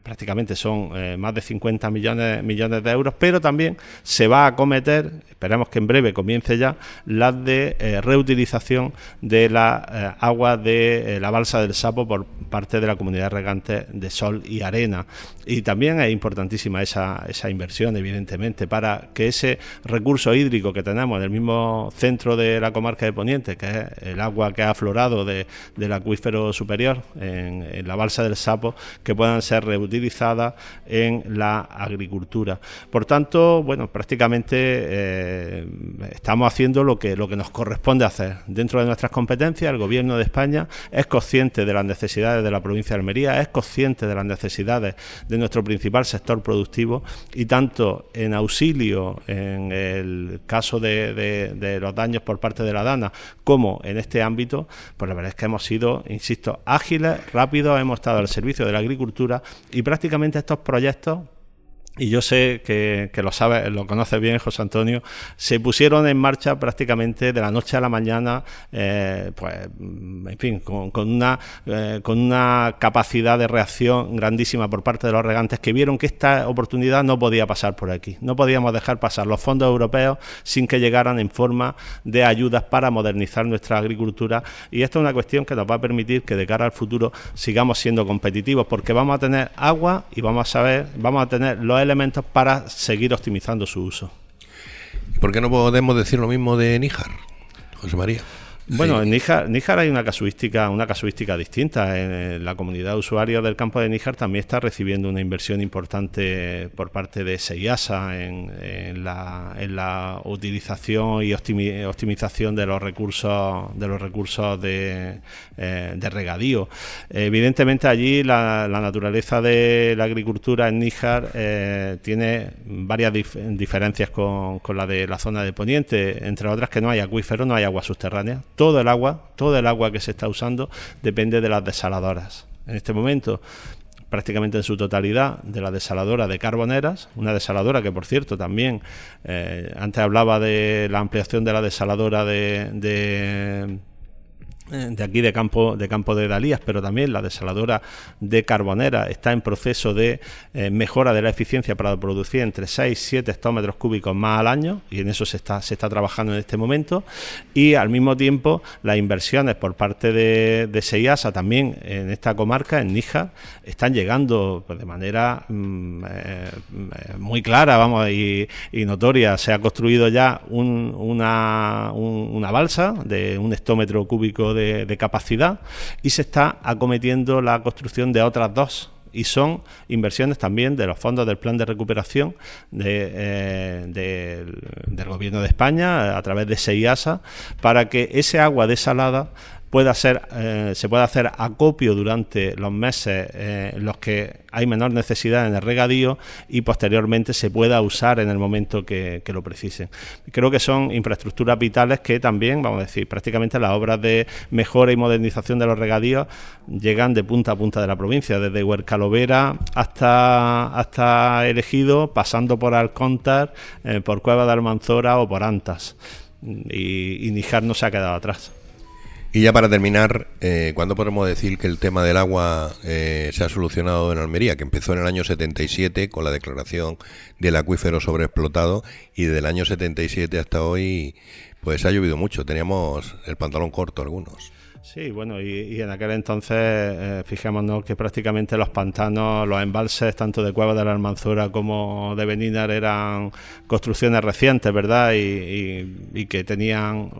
prácticamente son más de 50 millones de euros, pero también se va a acometer, esperemos que en breve comience ya, las de reutilización de la agua de la balsa del Sapo por parte de la comunidad regante de Sol y Arena. Y también es importantísima esa inversión, evidentemente, para que ese recurso hídrico que tenemos en el mismo centro de la comarca de Poniente, que es el agua que ha aflorado del acuífero superior en la balsa del Sapo, que puedan ser reutilizadas en la agricultura. Por tanto, bueno, prácticamente estamos haciendo lo que nos corresponde hacer. Dentro de nuestras competencias, el Gobierno de España es consciente de las necesidades de la provincia de Almería, es consciente de las necesidades de nuestro principal sector productivo, y tanto en auxilio en el caso de los daños por parte de la DANA como en este ámbito, pues la verdad es que hemos sido, insisto, ágiles, rápidos, hemos estado al servicio de la agricultura, y prácticamente estos proyectos, y yo sé que lo conoce bien José Antonio, se pusieron en marcha prácticamente de la noche a la mañana, pues en fin, con una capacidad de reacción grandísima por parte de los regantes, que vieron que esta oportunidad no podía pasar por aquí. No podíamos dejar pasar los fondos europeos sin que llegaran en forma de ayudas para modernizar nuestra agricultura, y esto es una cuestión que nos va a permitir que de cara al futuro sigamos siendo competitivos, porque vamos a tener agua y vamos a tener los elementos para seguir optimizando su uso. ¿Por qué no podemos decir lo mismo de Níjar, José María? Bueno, sí. En Níjar hay una casuística distinta. En la comunidad de usuarios del campo de Níjar también está recibiendo una inversión importante por parte de SEIASA en la utilización y optimización de los recursos de regadío. Evidentemente allí la naturaleza de la agricultura en Níjar tiene varias diferencias con la de la zona de Poniente, entre otras que no hay acuíferos, no hay agua subterránea. Todo el agua que se está usando depende de las desaladoras. En este momento, prácticamente en su totalidad, de la desaladora de Carboneras, una desaladora que, por cierto, también antes hablaba de la ampliación de la desaladora de aquí de Campo de Dalías, pero también la desaladora de Carbonera está en proceso de mejora de la eficiencia para producir entre 6 y 7 hectómetros cúbicos más al año, y en eso se está trabajando en este momento. Y al mismo tiempo las inversiones por parte de SEIASA también en esta comarca, en Níjar, están llegando pues de manera muy clara, y notoria. Se ha construido ya una balsa de 1 hectómetro cúbico de capacidad, y se está acometiendo la construcción de otras 2, y son inversiones también de los fondos del Plan de Recuperación del Gobierno de España a través de SEIASA, para que ese agua desalada se pueda hacer acopio durante los meses en los que hay menor necesidad en el regadío, y posteriormente se pueda usar en el momento que lo precisen. Creo que son infraestructuras vitales que también, vamos a decir, prácticamente las obras de mejora y modernización de los regadíos llegan de punta a punta de la provincia, desde Huercalovera hasta El Ejido, pasando por Alcóntar, por Cueva de Almanzora o por Antas, y Níjar no se ha quedado atrás. Y ya para terminar, ¿cuándo podemos decir que el tema del agua se ha solucionado en Almería? Que empezó en el año 77 con la declaración del acuífero sobreexplotado, y del año 77 hasta hoy pues ha llovido mucho, teníamos el pantalón corto algunos. Sí, bueno, y en aquel entonces fijémonos que prácticamente los pantanos, los embalses, tanto de Cuevas de la Almanzora como de Benínar, eran construcciones recientes, ¿verdad? Y que tenían,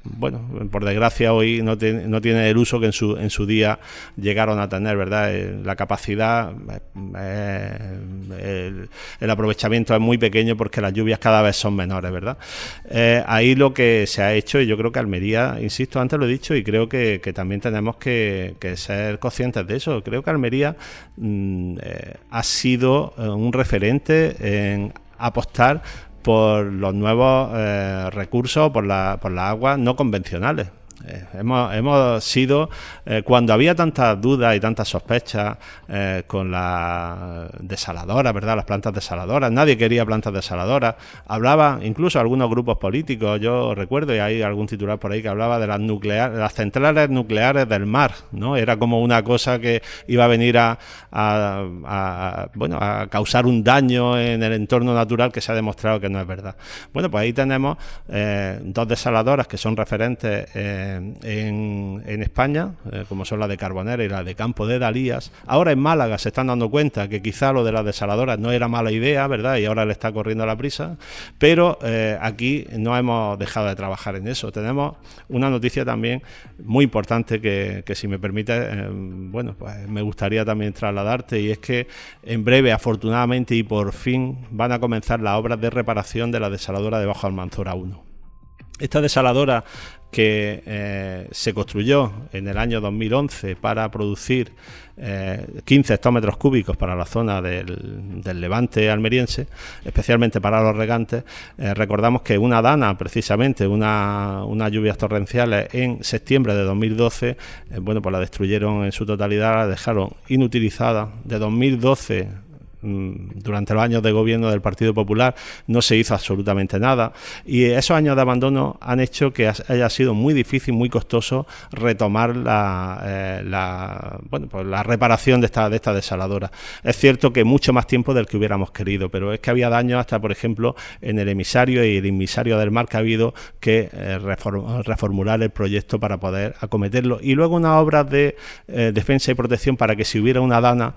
bueno, por desgracia hoy no tiene el uso que en su día llegaron a tener, ¿verdad? La capacidad, el aprovechamiento es muy pequeño porque las lluvias cada vez son menores, ¿verdad? Ahí lo que se ha hecho, y yo creo que Almería, insisto, antes lo he dicho, y creo que también tenemos que ser conscientes de eso. Creo que Almería ha sido un referente en apostar por los nuevos recursos, por las aguas no convencionales. Hemos sido, cuando había tantas dudas y tantas sospechas con las desaladoras, ¿verdad? Las plantas desaladoras, nadie quería plantas desaladoras. Hablaba incluso algunos grupos políticos, yo recuerdo, y hay algún titular por ahí que hablaba de las centrales nucleares del mar, ¿no? Era como una cosa que iba a venir a causar un daño en el entorno natural, que se ha demostrado que no es verdad. Bueno, pues ahí tenemos dos desaladoras que son referentes en España, como son la de Carbonera y la de Campo de Dalías. Ahora en Málaga se están dando cuenta que quizá lo de las desaladoras no era mala idea, ¿verdad? Y ahora le está corriendo la prisa, pero aquí no hemos dejado de trabajar en eso. Tenemos una noticia también muy importante que si me permite, bueno, pues me gustaría también trasladarte, y es que en breve, afortunadamente y por fin, van a comenzar las obras de reparación de la desaladora de Bajo Almanzora 1. Esta desaladora, que se construyó en el año 2011 para producir 15 hectómetros cúbicos para la zona del Levante almeriense, especialmente para los regantes. Recordamos que una dana, precisamente, unas lluvias torrenciales en septiembre de 2012, bueno, pues la destruyeron en su totalidad, la dejaron inutilizada. De 2012, durante los años de gobierno del Partido Popular, no se hizo absolutamente nada, y esos años de abandono han hecho que haya sido muy difícil, muy costoso retomar la reparación de esta desaladora. Es cierto que mucho más tiempo del que hubiéramos querido, pero es que había daños hasta, por ejemplo, en el emisario y el inmisario del mar, que ha habido que reformular el proyecto para poder acometerlo, y luego unas obras de defensa y protección para que, si hubiera una dana,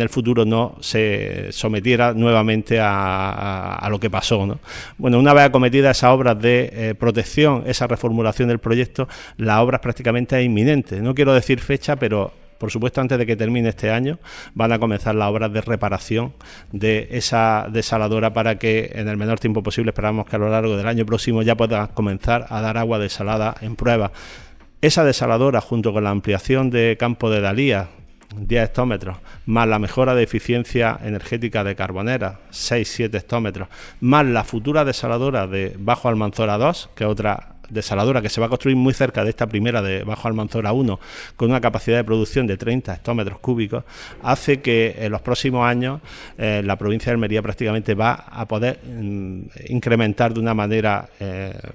en el futuro no se sometiera nuevamente a lo que pasó, ¿no? Bueno, una vez acometidas esas obras de protección, esa reformulación del proyecto, la obra prácticamente es inminente. No quiero decir fecha, pero por supuesto antes de que termine este año van a comenzar las obras de reparación de esa desaladora, para que en el menor tiempo posible, esperamos que a lo largo del año próximo ya pueda comenzar a dar agua desalada en prueba. Esa desaladora, junto con la ampliación de Campo de Dalías, 10 hectómetros, más la mejora de eficiencia energética de Carbonera, 6-7 hectómetros, más la futura desaladora de Bajo Almanzora 2, que es otra desaladora que se va a construir muy cerca de esta primera de Bajo Almanzora 1, con una capacidad de producción de 30 hectómetros cúbicos, hace que en los próximos años la provincia de Almería prácticamente va a poder incrementar de una manera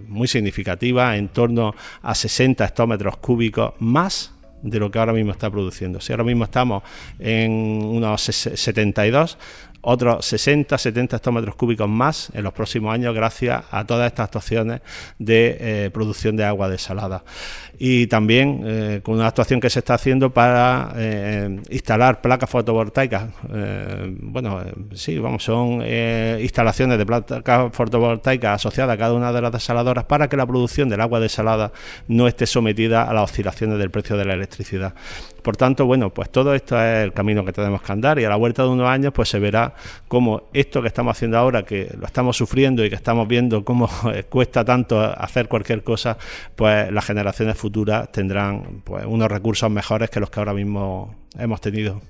muy significativa, en torno a 60 hectómetros cúbicos más de lo que ahora mismo está produciendo. Si ahora mismo estamos en unos 72, otros 60-70 hectómetros cúbicos más en los próximos años, gracias a todas estas actuaciones de producción de agua desalada. Y también con una actuación que se está haciendo para instalar placas fotovoltaicas. Son instalaciones de placas fotovoltaicas asociadas a cada una de las desaladoras, para que la producción del agua desalada no esté sometida a las oscilaciones del precio de la electricidad. Por tanto, bueno, pues todo esto es el camino que tenemos que andar, y a la vuelta de unos años pues se verá cómo esto que estamos haciendo ahora, que lo estamos sufriendo y que estamos viendo cómo cuesta tanto hacer cualquier cosa, pues las generaciones futuras tendrán pues unos recursos mejores que los que ahora mismo hemos tenido.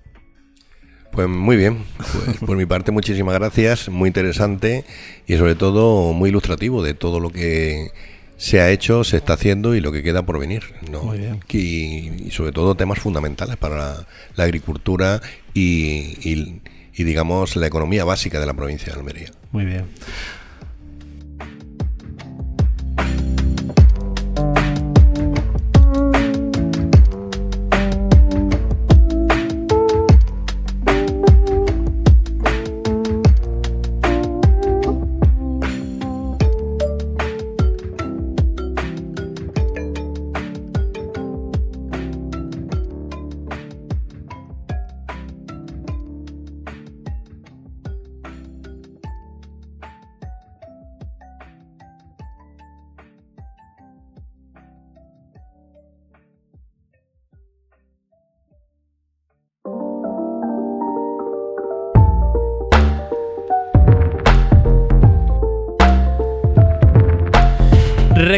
Pues muy bien, pues por mi parte muchísimas gracias, muy interesante y sobre todo muy ilustrativo de todo lo que se ha hecho, se está haciendo y lo que queda por venir, ¿no? Muy bien. Y sobre todo temas fundamentales para la agricultura y digamos la economía básica de la provincia de Almería. Muy bien.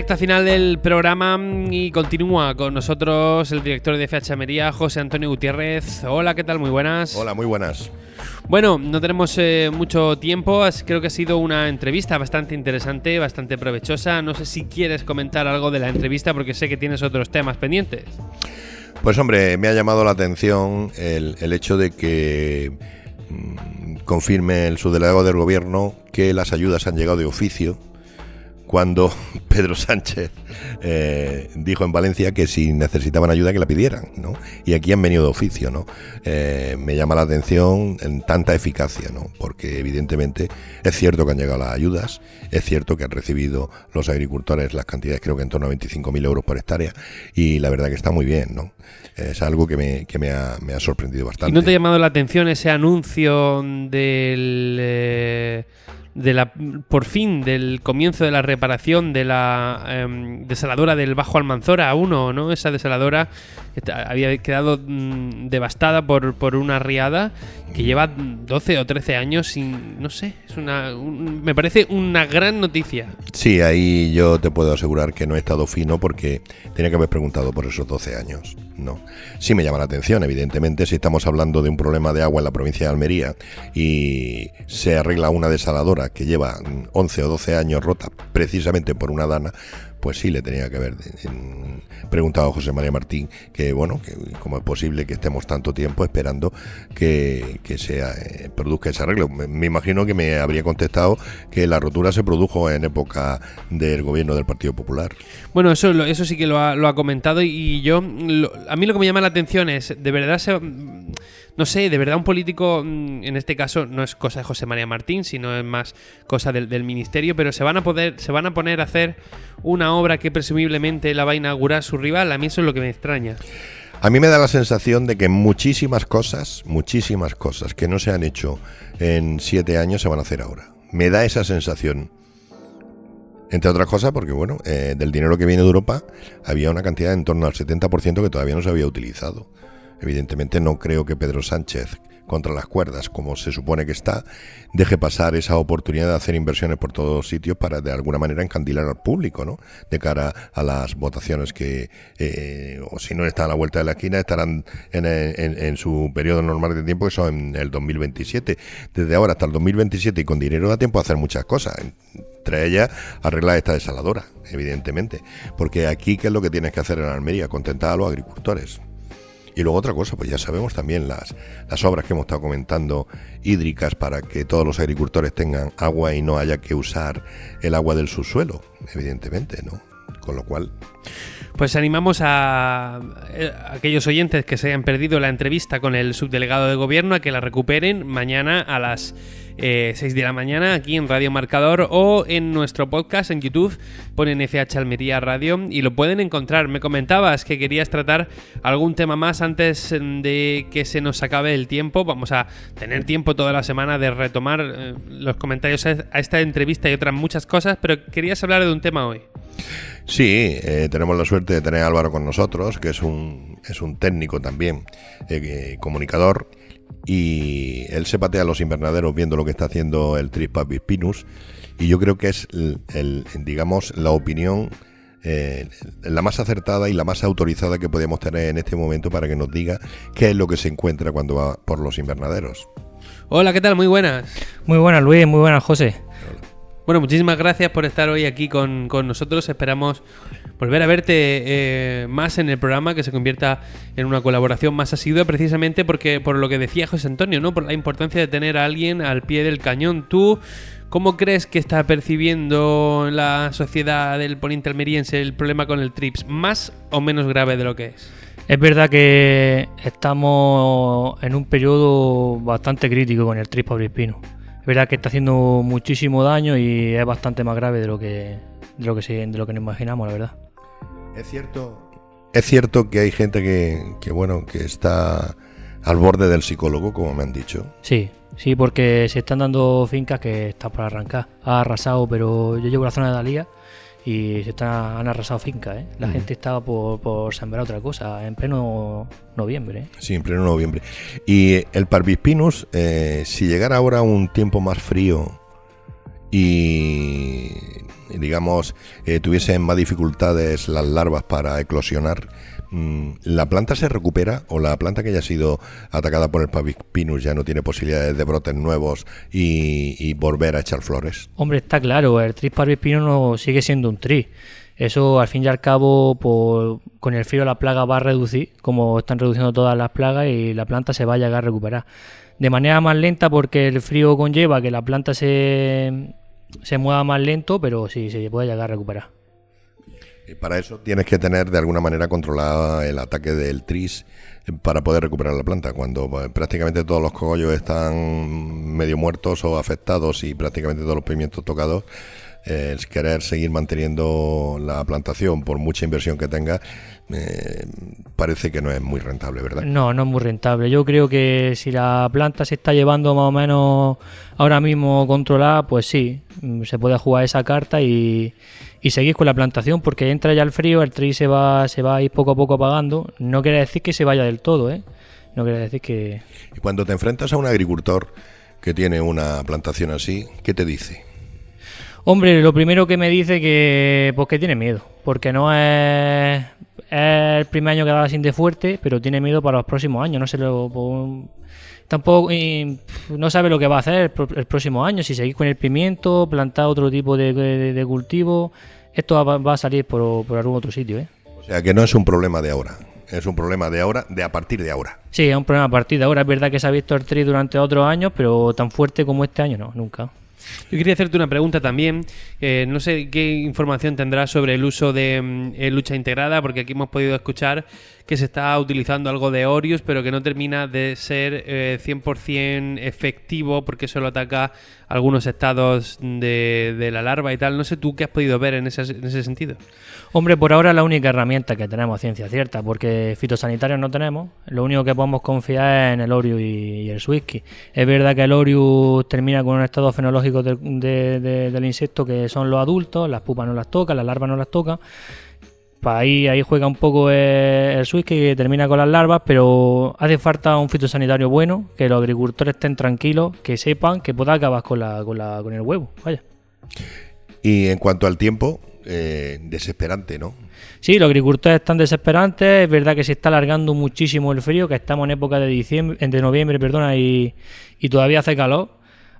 recta final del programa y continúa con nosotros el director de FH Almería, José Antonio Gutiérrez. Hola, ¿qué tal? Muy buenas. Hola, muy buenas. Bueno, no tenemos mucho tiempo, creo que ha sido una entrevista bastante interesante, bastante provechosa. No sé si quieres comentar algo de la entrevista porque sé que tienes otros temas pendientes. Pues hombre, me ha llamado la atención el hecho de que confirme el subdelegado del gobierno que las ayudas han llegado de oficio, cuando Pedro Sánchez dijo en Valencia que si necesitaban ayuda que la pidieran, ¿no? Y aquí han venido de oficio, ¿no? Me llama la atención en tanta eficacia, ¿no? Porque evidentemente es cierto que han llegado las ayudas, es cierto que han recibido los agricultores las cantidades, creo que en torno a 25.000 euros por hectárea, y la verdad que está muy bien, ¿no? Es algo que me ha sorprendido bastante. ¿Y no te ha llamado la atención ese anuncio por fin del comienzo de la reparación de la desaladora del Bajo Almanzora 1, ¿no? Esa desaladora que había quedado devastada por una riada que lleva 12 o 13 años sin, no sé, me parece una gran noticia. Sí, ahí yo te puedo asegurar que no he estado fino porque tenía que haber preguntado por esos 12 años, ¿no? Sí me llama la atención, evidentemente, si estamos hablando de un problema de agua en la provincia de Almería y se arregla una desaladora que lleva 11 o 12 años rota precisamente por una dana, pues sí le tenía que haber preguntado a José María Martín que bueno, que cómo es posible que estemos tanto tiempo esperando que se produzca ese arreglo. Me imagino que me habría contestado que la rotura se produjo en época del gobierno del Partido Popular. Bueno, eso sí que lo ha comentado y yo, a mí lo que me llama la atención es, de verdad, no sé, de verdad un político, en este caso no es cosa de José María Martín, sino es más cosa del ministerio, pero se van a poner a hacer una obra que presumiblemente la va a inaugurar su rival. A mí eso es lo que me extraña. A mí me da la sensación de que muchísimas cosas que no se han hecho en 7 años se van a hacer ahora. Me da esa sensación. Entre otras cosas porque, bueno, del dinero que viene de Europa había una cantidad en torno al 70% que todavía no se había utilizado. Evidentemente no creo que Pedro Sánchez, contra las cuerdas, como se supone que está, deje pasar esa oportunidad de hacer inversiones por todos sitios para de alguna manera encandilar al público, ¿no? De cara a las votaciones que, o si no están a la vuelta de la esquina, estarán en su periodo normal de tiempo, que son en el 2027. Desde ahora hasta el 2027 y con dinero da tiempo a hacer muchas cosas. Entre ellas, arreglar esta desaladora, evidentemente. Porque aquí, ¿qué es lo que tienes que hacer en Almería? Contentar a los agricultores. Y luego otra cosa, pues ya sabemos también las obras que hemos estado comentando, hídricas, para que todos los agricultores tengan agua y no haya que usar el agua del subsuelo, evidentemente, ¿no? Con lo cual... Pues animamos a aquellos oyentes que se hayan perdido la entrevista con el subdelegado de gobierno a que la recuperen mañana a las 6 de la mañana aquí en Radio Marcador o en nuestro podcast en YouTube. Ponen FH Almería Radio y lo pueden encontrar. Me comentabas que querías tratar algún tema más antes de que se nos acabe el tiempo. Vamos a tener tiempo toda la semana de retomar los comentarios a esta entrevista y otras muchas cosas, pero querías hablar de un tema hoy. Sí, tenemos la suerte de tener a Álvaro con nosotros, que es un técnico también, comunicador, y él se patea a los invernaderos viendo lo que está haciendo el Trix Avispinus, y yo creo que es digamos, la opinión la más acertada y la más autorizada que podemos tener en este momento para que nos diga qué es lo que se encuentra cuando va por los invernaderos. Hola, ¿qué tal? Muy buenas. Muy buenas, Luis, muy buenas, José. Bueno, muchísimas gracias por estar hoy aquí con nosotros. Esperamos volver a verte más en el programa, que se convierta en una colaboración más asidua, precisamente porque por lo que decía José Antonio, ¿no? Por la importancia de tener a alguien al pie del cañón. ¿Tú cómo crees que está percibiendo la sociedad del poniente almeriense el problema con el TRIPS? ¿Más o menos grave de lo que es? Es verdad que estamos en un periodo bastante crítico con el TRIPS Avispinus. Es verdad que está haciendo muchísimo daño y es bastante más grave de lo que nos imaginamos, la verdad. Es cierto que hay gente que está al borde del psicólogo, como me han dicho. Sí, porque se están dando fincas que están para arrancar. Ha arrasado, pero yo llevo la zona de Dalía y han arrasado fincas, ¿eh? La gente estaba por sembrar otra cosa en pleno noviembre, ¿eh? Sí, en pleno noviembre. Y el Parvispinus, si llegara ahora un tiempo más frío y digamos, tuviesen más dificultades las larvas para eclosionar, ¿la planta se recupera o la planta que haya sido atacada por el Parvispinus ya no tiene posibilidades de brotes nuevos y volver a echar flores? Hombre, está claro, el tris Parvispinus no sigue siendo un tris. Eso, al fin y al cabo, con el frío la plaga va a reducir, como están reduciendo todas las plagas, y la planta se va a llegar a recuperar. De manera más lenta, porque el frío conlleva que la planta se mueva más lento, pero sí se puede llegar a recuperar. Y para eso tienes que tener de alguna manera controlado el ataque del tris para poder recuperar la planta. Cuando prácticamente todos los cogollos están medio muertos o afectados y prácticamente todos los pimientos tocados, el querer seguir manteniendo la plantación por mucha inversión que tenga, parece que no es muy rentable, ¿verdad? No es muy rentable. Yo creo que si la planta se está llevando más o menos ahora mismo controlada, pues sí, se puede jugar esa carta y seguir con la plantación, porque entra ya el frío, el tris se va a ir poco a poco apagando. No quiere decir que se vaya del todo, no quiere decir que... Y cuando te enfrentas a un agricultor que tiene una plantación así, ¿qué te dice? Hombre, lo primero que me dice que tiene miedo, porque no es el primer año que da sin de fuerte, pero tiene miedo para los próximos años. Tampoco no sabe lo que va a hacer el próximo año, si seguir con el pimiento, plantar otro tipo de cultivo. Esto va a salir por algún otro sitio, O sea que no es un problema de ahora. Es un problema de ahora, de a partir de ahora. Sí, es un problema a partir de ahora. Es verdad que se ha visto el tris durante otros años, pero tan fuerte como este año no, nunca. Yo quería hacerte una pregunta también. No sé qué información tendrás sobre el uso de lucha integrada, porque aquí hemos podido escuchar que se está utilizando algo de Orius, pero que no termina de ser 100% efectivo, porque solo ataca algunos estados de la larva y tal. No sé tú qué has podido ver en ese sentido. Hombre, por ahora es la única herramienta que tenemos a ciencia cierta, porque fitosanitarios no tenemos. Lo único que podemos confiar es en el Orius y el Swisky. Es verdad que el Orius termina con un estado fenológico del insecto, que son los adultos, las pupas no las toca, las larvas no las toca. Ahí juega un poco el Swisky, que termina con las larvas, pero hace falta un fitosanitario bueno, que los agricultores estén tranquilos, que sepan que pueda acabar con el huevo. Vaya. Y en cuanto al tiempo, desesperante, ¿no? Sí, los agricultores están desesperantes. Es verdad que se está alargando muchísimo el frío, que estamos en época de noviembre, y todavía hace calor.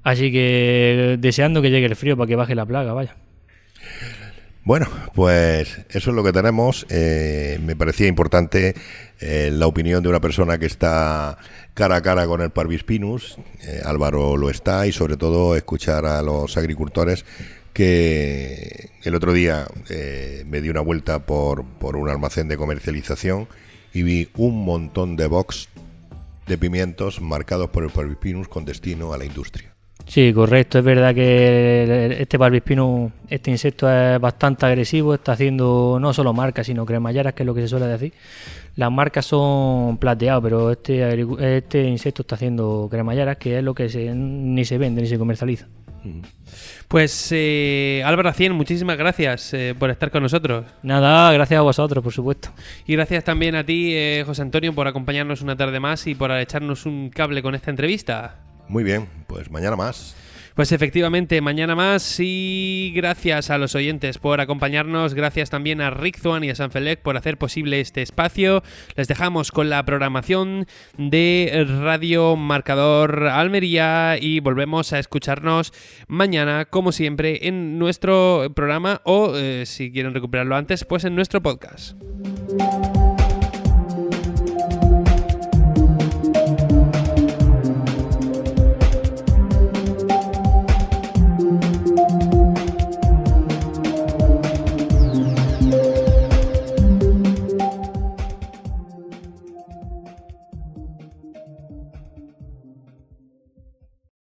Así que deseando que llegue el frío para que baje la plaga, vaya. Bueno, pues eso es lo que tenemos. Me parecía importante la opinión de una persona que está cara a cara con el Parvispinus. Álvaro lo está, y sobre todo escuchar a los agricultores, que el otro día me di una vuelta por un almacén de comercialización y vi un montón de box de pimientos marcados por el Parvispinus con destino a la industria. Sí, correcto. Es verdad que este Parvispinus, este insecto es bastante agresivo, está haciendo no solo marcas, sino cremalleras, que es lo que se suele decir. Las marcas son plateados, pero este insecto está haciendo cremalleras, que es lo que ni se vende ni se comercializa. Pues Álvaro Acien, muchísimas gracias por estar con nosotros. Nada, gracias a vosotros, por supuesto. Y gracias también a ti, José Antonio, por acompañarnos una tarde más y por echarnos un cable con esta entrevista. Muy bien, pues mañana más. Pues efectivamente, mañana más, y gracias a los oyentes por acompañarnos, gracias también a Rick Zuan y a Sanfelec por hacer posible este espacio. Les dejamos con la programación de Radio Marcador Almería y volvemos a escucharnos mañana, como siempre, en nuestro programa o, si quieren recuperarlo antes, pues en nuestro podcast.